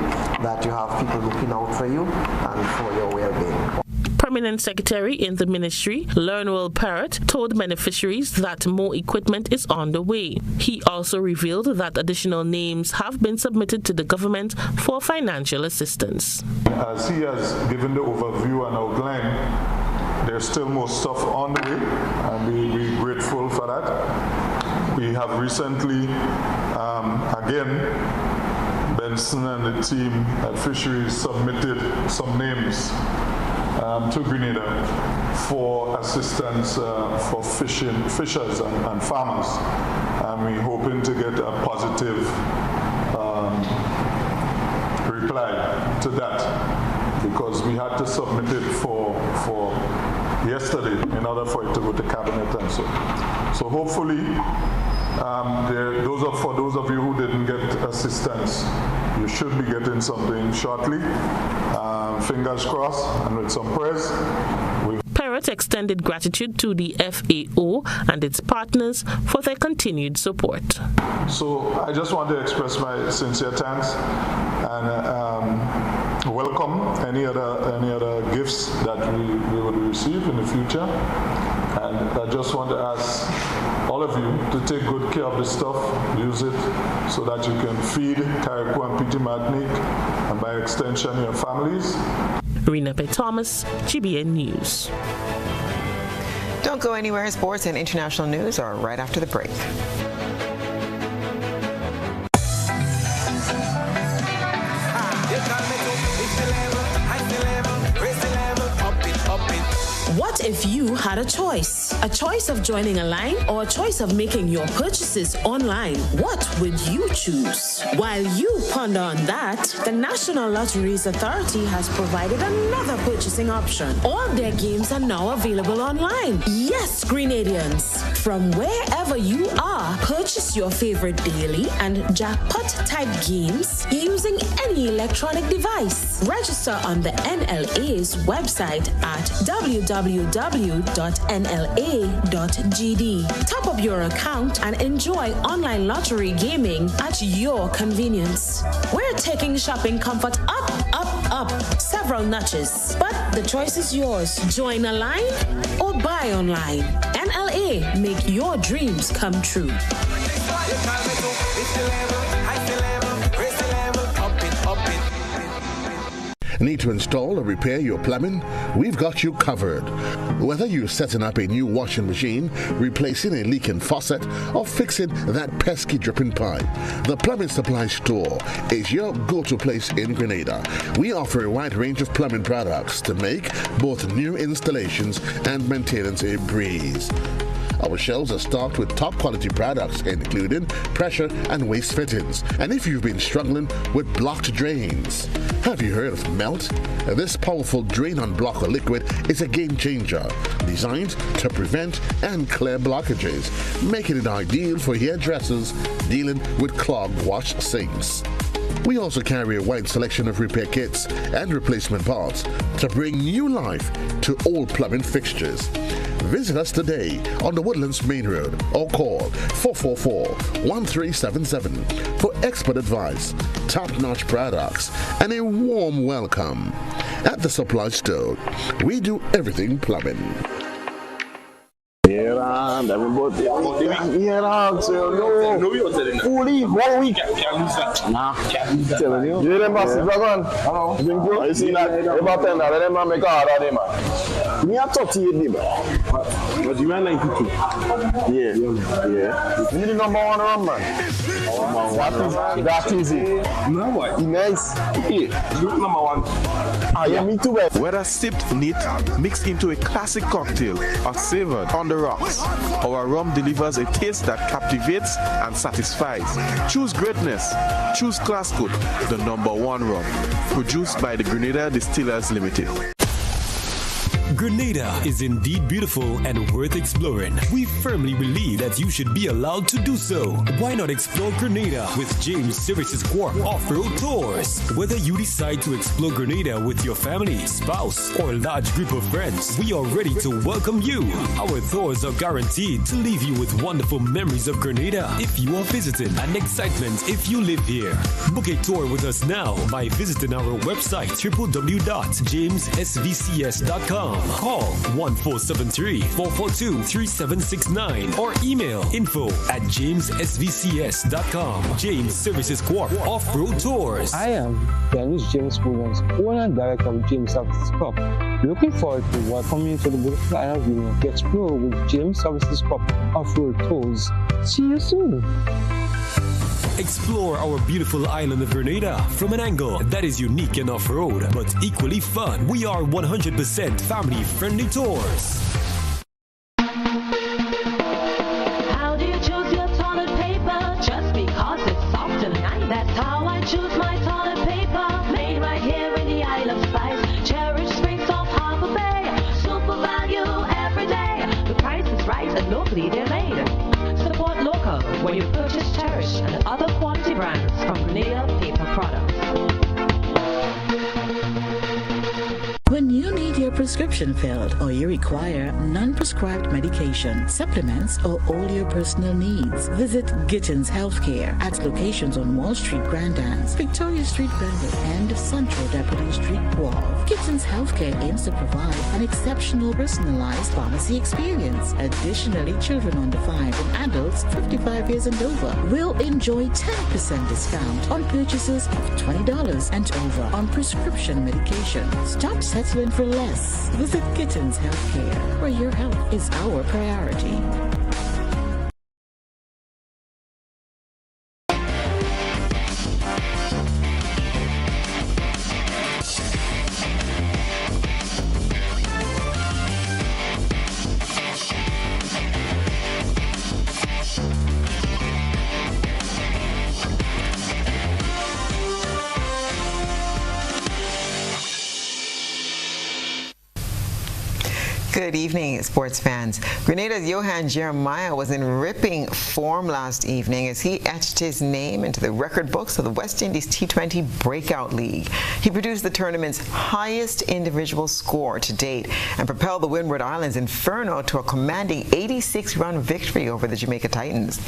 that you have people looking out for you and for your well-being. Permanent Secretary in the ministry, Lernwell Parrott, told beneficiaries that more equipment is on the way. He also revealed that additional names have been submitted to the government for financial assistance. As he has given the overview and outline, there's still more stuff on the way, and we're grateful for that. We have recently, again, Benson and the team at Fisheries submitted some names to Grenada for assistance for fishers and farmers, and we're hoping to get a positive reply to that, because we had to submit it for yesterday in order for it to go to cabinet and so hopefully for those of you who didn't get assistance, you should be getting something shortly. Fingers crossed, and with some prayers. Parrott extended gratitude to the FAO and its partners for their continued support. So I just want to express my sincere thanks and welcome any other gifts that we would receive in the future. And I just want to ask all of you to take good care of this stuff, use it so that you can feed Carriacou and Petit Martinique, and by extension your families. Rena P. Thomas, GBN News. Don't go anywhere. Sports and international news are right after the break. What if you had a choice? A choice of joining a line or a choice of making your purchases online? What would you choose? While you ponder on that, the National Lotteries Authority has provided another purchasing option. All their games are now available online. Yes, Grenadians, from wherever you are, purchase your favorite daily and jackpot type games using any electronic device. Register on the NLA's website at www.nla.gd. Top up your account and enjoy online lottery gaming at your convenience. We're taking shopping comfort up several notches, but the choice is yours. Join a line or buy online. NLA, make your dreams come true. Need to install or repair your plumbing? We've got you covered. Whether you're setting up a new washing machine, replacing a leaking faucet, or fixing that pesky dripping pipe, the Plumbing Supply Store is your go-to place in Grenada. We offer a wide range of plumbing products to make both new installations and maintenance a breeze. Our shelves are stocked with top quality products, including pressure and waste fittings. And if you've been struggling with blocked drains, have you heard of Melt? This powerful drain-on blocker liquid is a game changer, designed to prevent and clear blockages, making it ideal for hairdressers dealing with clogged wash sinks. We also carry a wide selection of repair kits and replacement parts to bring new life to all plumbing fixtures. Visit us today on the Woodlands Main Road or call 444-1377 for expert advice, top-notch products, and a warm welcome. At the supply store, we do everything plumbing. Fully 1 week. Nah. Telling you. You them bosses back on? Hello. You see that? About 10 dollars. Them man make hard on them man. Me a 38 bro. But you man 92. Yeah. You need the number one run man. That is it. No what? Nice. Yeah. Number one. Ah yeah, me too. Whether sipped neat, mixed into a classic cocktail, or savored on the rocks, our rum delivers a taste that captivates and satisfies. Choose greatness. Choose Classcoat, the #1 rum. Produced by the Grenada Distillers Limited. Grenada is indeed beautiful and worth exploring. We firmly believe that you should be allowed to do so. Why not explore Grenada with James Services Corp Off-Road Tours? Whether you decide to explore Grenada with your family, spouse, or large group of friends, we are ready to welcome you. Our tours are guaranteed to leave you with wonderful memories of Grenada if you are visiting and excitement if you live here. Book a tour with us now by visiting our website www.jamessvcs.com. Call 1473-442-3769 or email info@jamessvcs.com. James Services Corp Off-Road Tours. I am Dennis James Williams, owner and director of James Services Corp. Looking forward to welcoming you to the beautiful island of Union to explore with James Services Corp Off-Road Tours. See you soon. Explore our beautiful island of Grenada from an angle that is unique and off-road, but equally fun. We are 100% family-friendly tours. How do you choose your toilet paper? Just because it's soft and nice. That's how I choose my toilet paper. Made right here in the Isle of Spice. Cherish Springs off Harbor Bay. Super value every day. The price is right and locally they're made. Support local when you purchase Cherish and other quality brands from Grenada Paper Products. When you need your prescription filled or you require non-prescribed medication, supplements, or all your personal needs, visit Gittins Healthcare at locations on Wall Street, Grand Anse, Victoria Street, Granville, and Central Deputy Street, Wharf. Gittins Healthcare aims to provide an exceptional personalized pharmacy experience. Additionally, children under 5 and adults 55 years and over will enjoy 10% discount on purchases of $20 and over on prescription medication. Stop settling for less. Visit Gittins Healthcare, where your health is our priority. Good evening, sports fans. Grenada's Johan Jeremiah was in ripping form last evening as he etched his name into the record books of the West Indies T20 Breakout League. He produced the tournament's highest individual score to date and propelled the Windward Islands Inferno to a commanding 86-run victory over the Jamaica Titans.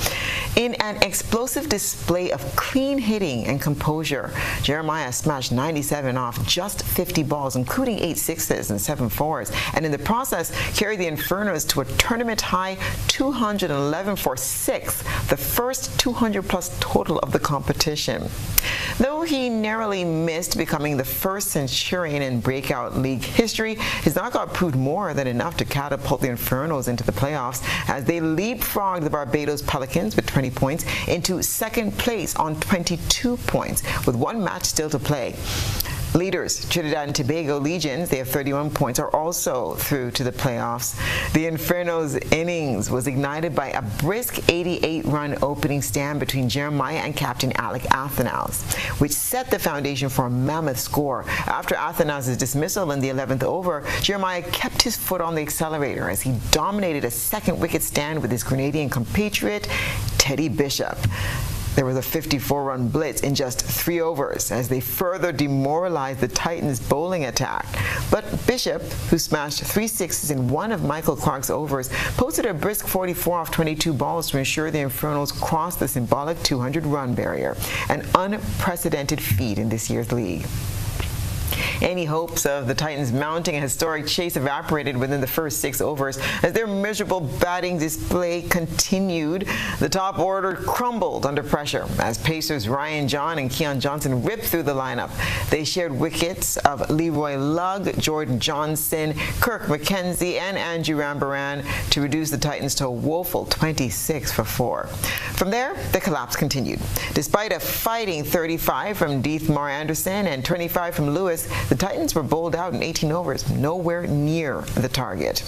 In an explosive display of clean hitting and composure, Jeremiah smashed 97 off just 50 balls, including 8 sixes and 7 fours, and in the process carried the Infernos to a tournament high 211 for 6th, the first 200-plus total of the competition. Though he narrowly missed becoming the first Centurion in Breakout League history, his knockout proved more than enough to catapult the Infernos into the playoffs as they leapfrogged the Barbados Pelicans with 20 points into second place on 22 points, with one match still to play. Leaders, Trinidad and Tobago Legions, they have 31 points, are also through to the playoffs. The Inferno's innings was ignited by a brisk 88-run opening stand between Jeremiah and captain Alec Athanals, which set the foundation for a mammoth score. After Athanals' dismissal in the 11th over, Jeremiah kept his foot on the accelerator as he dominated a second wicket stand with his Grenadian compatriot, Teddy Bishop. There was a 54-run blitz in just 3 overs as they further demoralized the Titans' bowling attack. But Bishop, who smashed 3 sixes in one of Michael Clark's overs, posted a brisk 44 off 22 balls to ensure the Infernos crossed the symbolic 200-run barrier, an unprecedented feat in this year's league. Any hopes of the Titans mounting a historic chase evaporated within the first 6 overs as their miserable batting display continued. The top order crumbled under pressure as Pacers Ryan John and Keon Johnson ripped through the lineup. They shared wickets of Leroy Lugg, Jordan Johnson, Kirk McKenzie, and Andrew Rambaran to reduce the Titans to a woeful 26 for 4. From there, the collapse continued. Despite a fighting 35 from Deethmar Anderson and 25 from Lewis, the Titans were bowled out in 18 overs, nowhere near the target.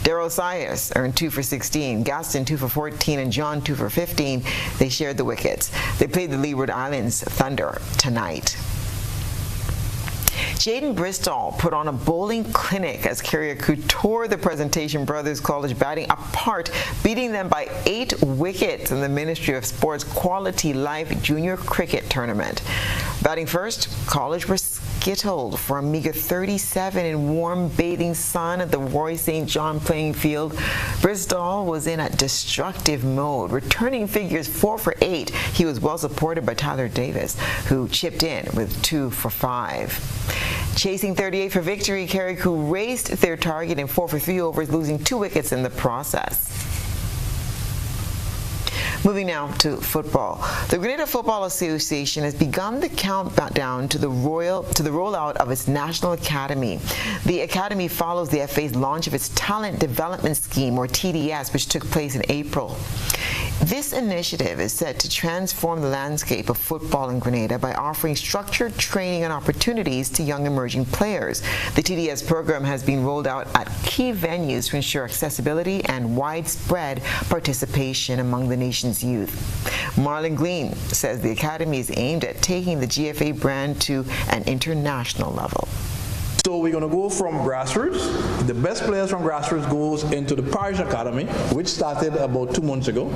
Daryl Sias earned 2 for 16, Gaston 2 for 14, and John 2 for 15. They shared the wickets. They played the Leeward Islands Thunder tonight. Jaden Bristol put on a bowling clinic as Carriacou tore the Presentation Brothers College batting apart, beating them by 8 wickets in the Ministry of Sports Quality Life Junior Cricket Tournament. Batting first, College were skittled for a meager 37 in warm bathing sun at the Roy St. John playing field. Bristol was in a destructive mode, returning figures 4 for 8. He was well supported by Tyler Davis, who chipped in with 2 for 5. Chasing 38 for victory, Carriacou raced their target in 4 for 3 overs, losing 2 wickets in the process. Moving now to football. The Grenada Football Association has begun the countdown to the rollout of its National Academy. The Academy follows the FA's launch of its Talent Development Scheme, or TDS, which took place in April. This initiative is set to transform the landscape of football in Grenada by offering structured training and opportunities to young emerging players. The TDS program has been rolled out at key venues to ensure accessibility and widespread participation among the nation's youth. Marlon Glean says the academy is aimed at taking the GFA brand to an international level. So we're going to go from grassroots. The best players from grassroots goes into the Parish Academy, which started about 2 months ago.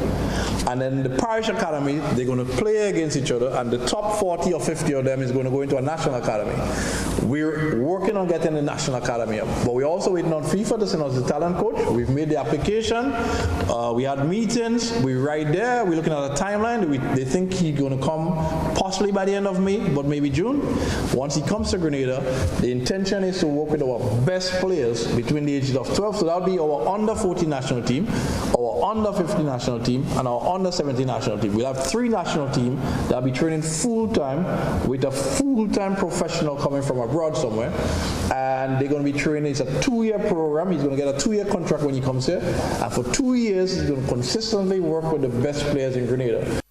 And then the Parish Academy, they're going to play against each other, and the top 40 or 50 of them is going to go into a National Academy. We're working on getting the National Academy up, but we're also waiting on FIFA to send us the talent coach. We've made the application. We had meetings. We're right there. We're looking at a timeline. They think he's going to come possibly by the end of May, but maybe June. Once he comes to Grenada, the intention is to work with our best players between the ages of 12. So that'll be our under 14 national team, our under 15 national team, and our under 17 national team. We'll have 3 national teams that'll be training full-time with a full-time professional coming from abroad somewhere. And they're going to be training. It's a 2-year program. He's going to get a 2-year contract when he comes here. And for 2 years, he's going to consistently work with the best players in Grenada.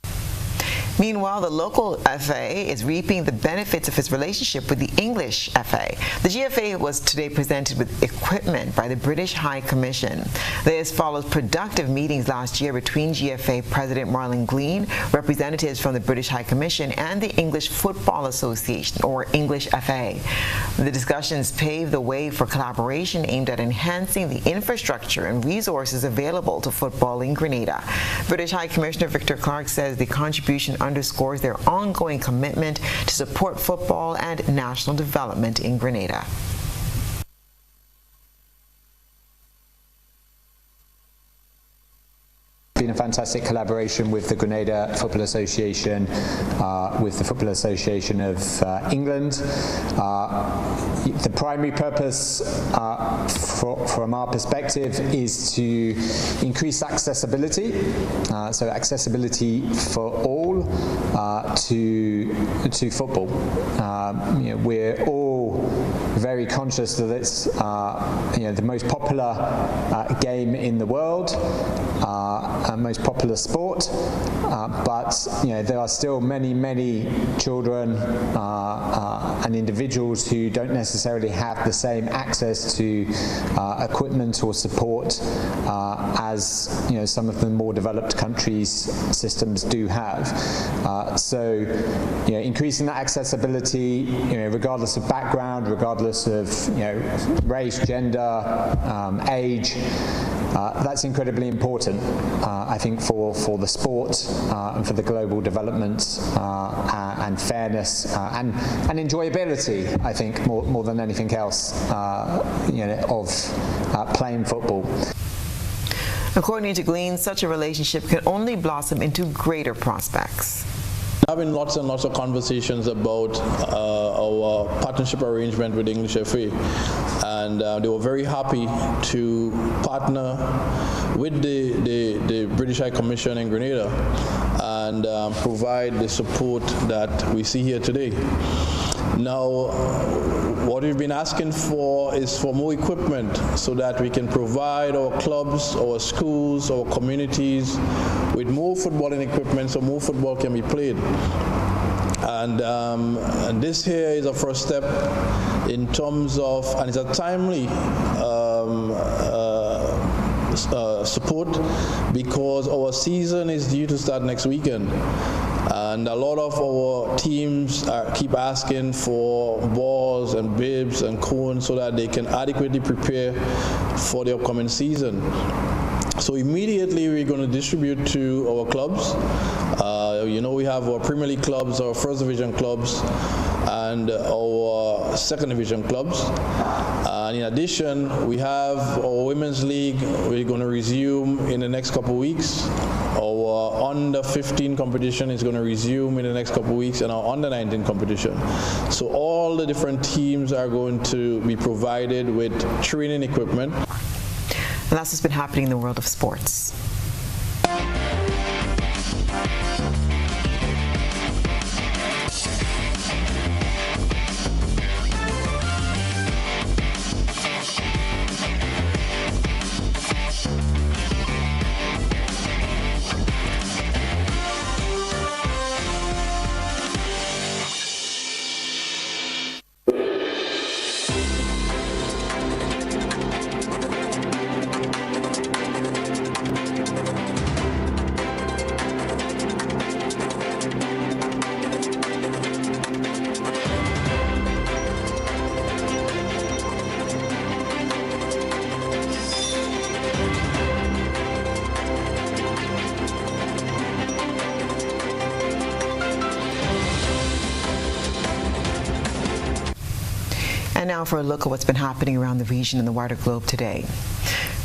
Meanwhile, the local FA is reaping the benefits of its relationship with the English FA. The GFA was today presented with equipment by the British High Commission. This follows productive meetings last year between GFA President Marlon Glean, representatives from the British High Commission, and the English Football Association, or English FA. The discussions paved the way for collaboration aimed at enhancing the infrastructure and resources available to football in Grenada. British High Commissioner Victor Clark says the contribution underscores their ongoing commitment to support football and national development in Grenada. Been a fantastic collaboration with the Grenada Football Association, with the Football Association of England. The primary purpose from our perspective is to increase accessibility, so accessibility for all to football. We're all very conscious that it's the most popular game in the world. Most popular sport, but there are still many children and individuals who don't necessarily have the same access to equipment or support as some of the more developed countries' systems do have. So increasing that accessibility, regardless of background, regardless of race, gender, age. That's incredibly important, I think, for the sport and for the global development and fairness and enjoyability, I think, more than anything else, of playing football. According to Glean, such a relationship can only blossom into greater prospects. having lots and lots of conversations about our partnership arrangement with English FA, and they were very happy to partner with the British High Commission in Grenada and provide the support that we see here today. Now, what we've been asking for is for more equipment so that we can provide our clubs, our schools, our communities with more footballing equipment so more football can be played. And this here is a first step in terms of, and it's a timely support because our season is due to start next weekend. And a lot of our teams keep asking for balls and bibs and cones so that they can adequately prepare for the upcoming season. So immediately we're going to distribute to our clubs. We have our Premier League clubs, our First Division clubs, and our Second Division clubs. And in addition, we have our Women's League. We're going to resume in the next couple of weeks. Our Under 15 competition is going to resume in the next couple of weeks, and our Under 19 competition. So all the different teams are going to be provided with training equipment. And that's what's been happening in the world of sports. And now for a look at what's been happening around the region and the wider globe today.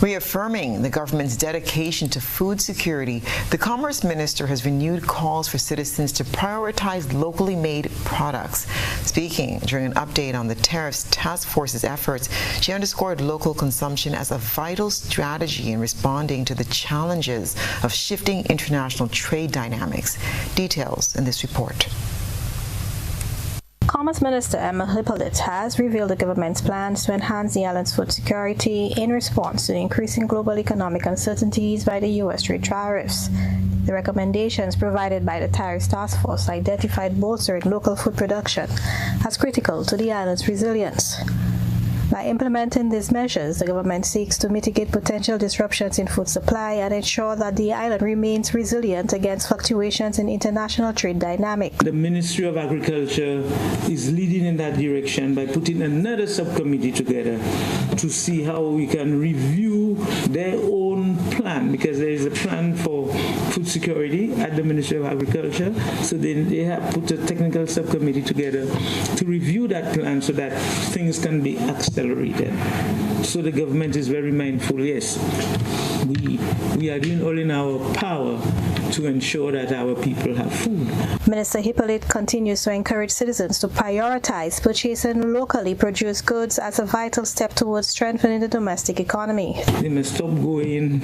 Reaffirming the government's dedication to food security, the Commerce Minister has renewed calls for citizens to prioritize locally made products. Speaking during an update on the Tariffs Task Force's efforts, she underscored local consumption as a vital strategy in responding to the challenges of shifting international trade dynamics. Details in this report. Commerce Minister Emma Hippolyte has revealed the government's plans to enhance the island's food security in response to the increasing global economic uncertainties by the U.S. trade tariffs. The recommendations provided by the Tariffs Task Force identified bolstering local food production as critical to the island's resilience. By implementing these measures, the government seeks to mitigate potential disruptions in food supply and ensure that the island remains resilient against fluctuations in international trade dynamics. The Ministry of Agriculture is leading in that direction by putting another subcommittee together to see how we can review their own plan, because there is a plan for food security at the Ministry of Agriculture. So they have put a technical subcommittee together to review that plan so that things can be accelerated. So the government is very mindful, yes, we are doing all in our power to ensure that our people have food. Minister Hippolyte continues to encourage citizens to prioritize purchasing locally produced goods as a vital step towards strengthening the domestic economy. They must stop going,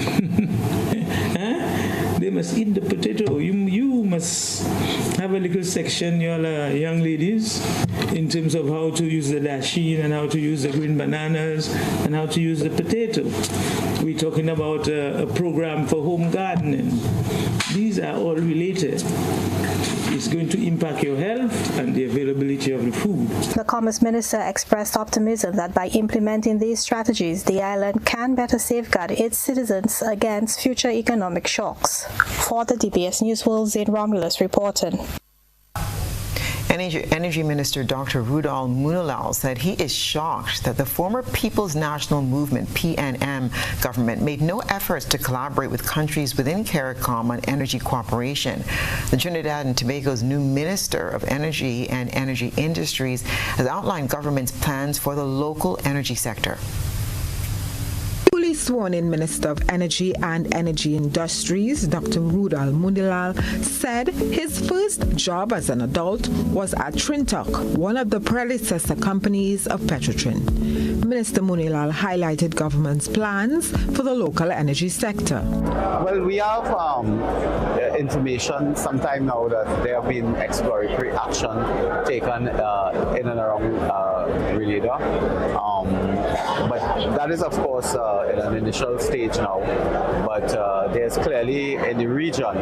they must eat the potato. You must have a little section, you all young ladies, in terms of how to use the dasheen and how to use the green bananas and how to use the potato. We're talking about a program for home gardening. These are all related. It's going to impact your health and the availability of the food. The Commerce Minister expressed optimism that by implementing these strategies, the island can better safeguard its citizens against future economic shocks. For the DBS News World, Zain Romulus reporting. Energy Minister Dr. Rudolph Munalal said he is shocked that the former People's National Movement, PNM, government made no efforts to collaborate with countries within CARICOM on energy cooperation. The Trinidad and Tobago's new Minister of Energy and Energy Industries has outlined government's plans for the local energy sector. Fully sworn-in Minister of Energy and Energy Industries, Dr. Rudal Munilal, said his first job as an adult was at Trintok, one of the predecessor companies of Petrotrin. Minister Munilal highlighted government's plans for the local energy sector. Well, we have information sometime now that there have been exploratory action taken in and around Relida. But that is, of course, in an initial stage now. But there's clearly in the region,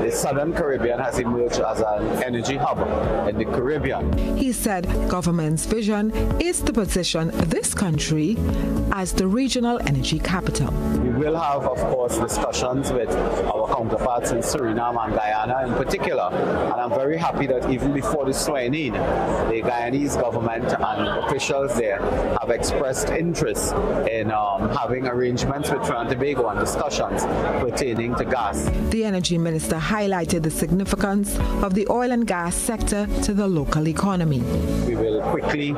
the Southern Caribbean has emerged as an energy hub in the Caribbean. He said government's vision is to position this country as the regional energy capital. We will have, of course, discussions with our counterparts in Suriname and Guyana in particular. And I'm very happy that even before the swearing-in, the Guyanese government and officials there have expressed interest in having arrangements with Trinidad and Tobago and discussions pertaining to gas. The energy minister highlighted the significance of the oil and gas sector to the local economy. We will quickly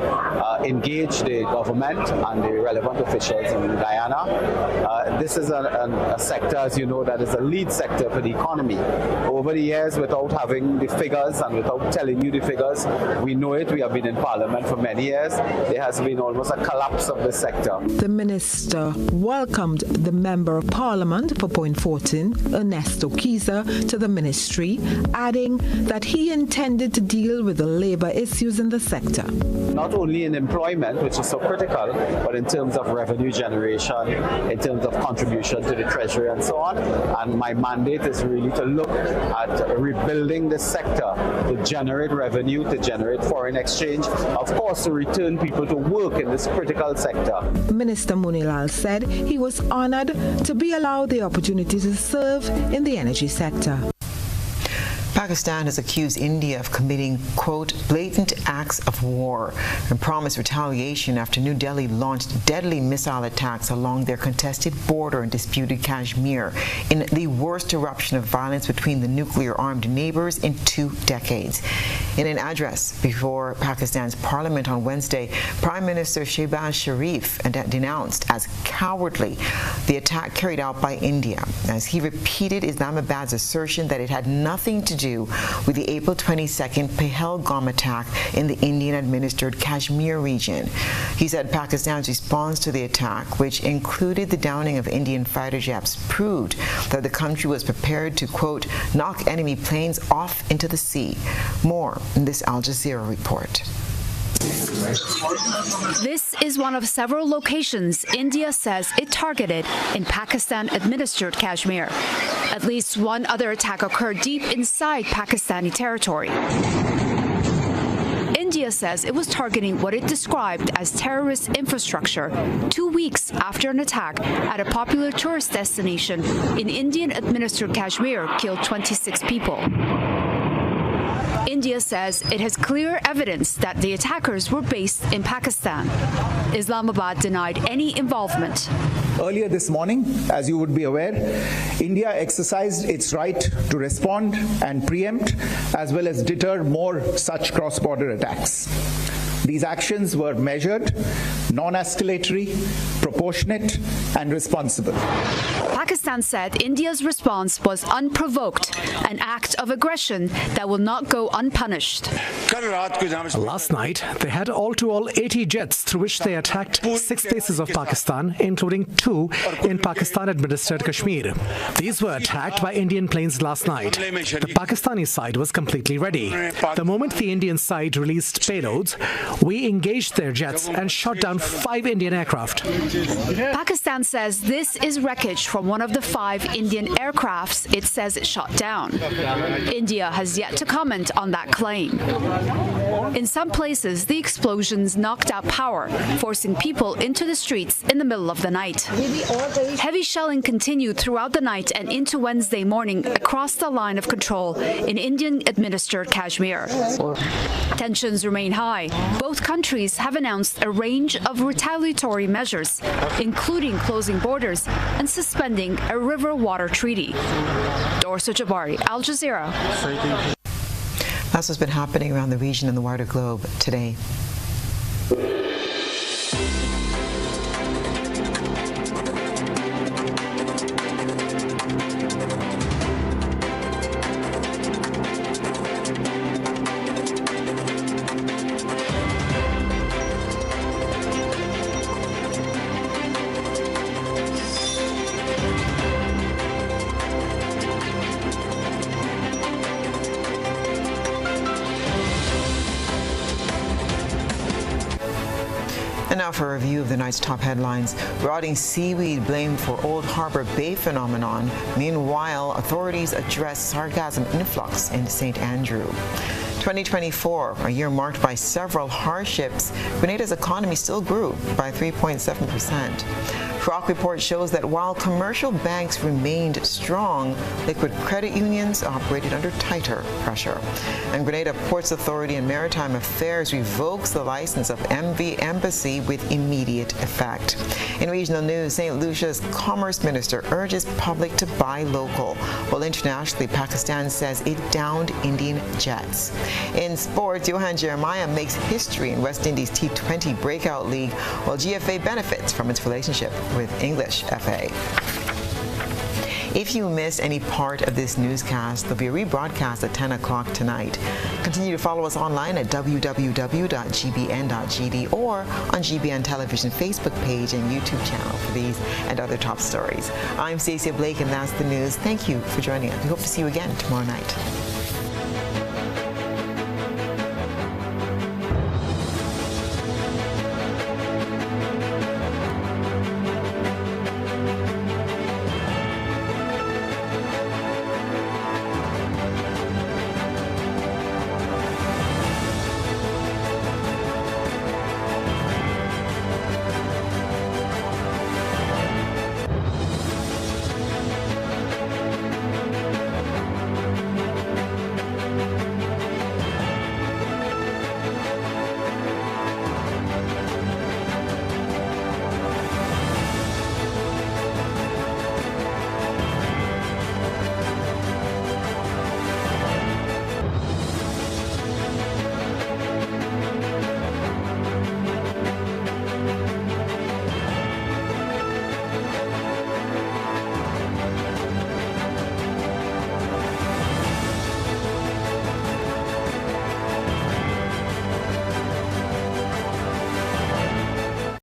engage the government and the relevant officials in Guyana. This is a sector, as you know, that is a lead sector for the economy. Over the years, without having the figures and without telling you the figures, we know it. We have been in Parliament for many years. There has been almost a collapse of the sector. The minister welcomed the Member of Parliament for Point Fortin, Ernesto Kiza, to the ministry, adding that he intended to deal with the labour issues in the sector. Not only in employment, which is so critical, but in terms of revenue generation, in terms of contribution to the Treasury and so on. And my mandate is really to look at rebuilding the sector to generate revenue, to generate foreign exchange, of course, to return people to work in this critical sector. Minister Munilal said he was honoured to be allowed the opportunity to serve in the energy sector. Pakistan has accused India of committing, quote, blatant acts of war and promised retaliation after New Delhi launched deadly missile attacks along their contested border in disputed Kashmir in the worst eruption of violence between the nuclear-armed neighbors in 2 decades. In an address before Pakistan's parliament on Wednesday, Prime Minister Shehbaz Sharif denounced as cowardly the attack carried out by India, as he repeated Islamabad's assertion that it had nothing to do with the April 22nd Pahalgam attack in the Indian-administered Kashmir region. He said Pakistan's response to the attack, which included the downing of Indian fighter jets, proved that the country was prepared to, quote, knock enemy planes off into the sea. More in this Al Jazeera report. This is one of several locations India says it targeted in Pakistan-administered Kashmir. At least one other attack occurred deep inside Pakistani territory. India says it was targeting what it described as terrorist infrastructure 2 weeks after an attack at a popular tourist destination in Indian-administered Kashmir killed 26 people. India says it has clear evidence that the attackers were based in Pakistan. Islamabad denied any involvement. Earlier this morning, as you would be aware, India exercised its right to respond and preempt as well as deter more such cross-border attacks. These actions were measured, non-escalatory, proportionate, and responsible. Pakistan said India's response was unprovoked, an act of aggression that will not go unpunished. Last night, they had all 80 jets through which they attacked 6 bases of Pakistan, including 2 in Pakistan-administered Kashmir. These were attacked by Indian planes last night. The Pakistani side was completely ready. The moment the Indian side released payloads, we engaged their jets and shot down 5 Indian aircraft. Pakistan says this is wreckage from one of the 5 Indian aircrafts it says it shot down. India has yet to comment on that claim. In some places, the explosions knocked out power, forcing people into the streets in the middle of the night. Heavy shelling continued throughout the night and into Wednesday morning across the line of control in Indian-administered Kashmir. Tensions remain high. Both countries have announced a range of retaliatory measures, including closing borders and suspending a river water treaty. Dorsa Jabari, Al Jazeera. That's what's been happening around the region and the wider globe today. And now for a review of the night's top headlines. Rotting seaweed blamed for Old Harbor Bay phenomenon. Meanwhile, authorities address sargassum influx in St. Andrew. 2024, a year marked by several hardships, Grenada's economy still grew by 3.7%. Rock report shows that while commercial banks remained strong, liquid credit unions operated under tighter pressure. And Grenada Ports Authority and Maritime Affairs revokes the license of MV Embassy with immediate effect. In regional news, St. Lucia's Commerce Minister urges public to buy local, while internationally, Pakistan says it downed Indian jets. In sports, Johan Jeremiah makes history in West Indies T20 Breakout League, while GFA benefits from its relationship with English FA. If you missed any part of this newscast, there'll be a rebroadcast at 10 o'clock tonight. Continue to follow us online at www.gbn.gd or on GBN Television Facebook page and YouTube channel for these and other top stories. I'm Stasia Blake, and that's the news. Thank you for joining us. We hope to see you again tomorrow night.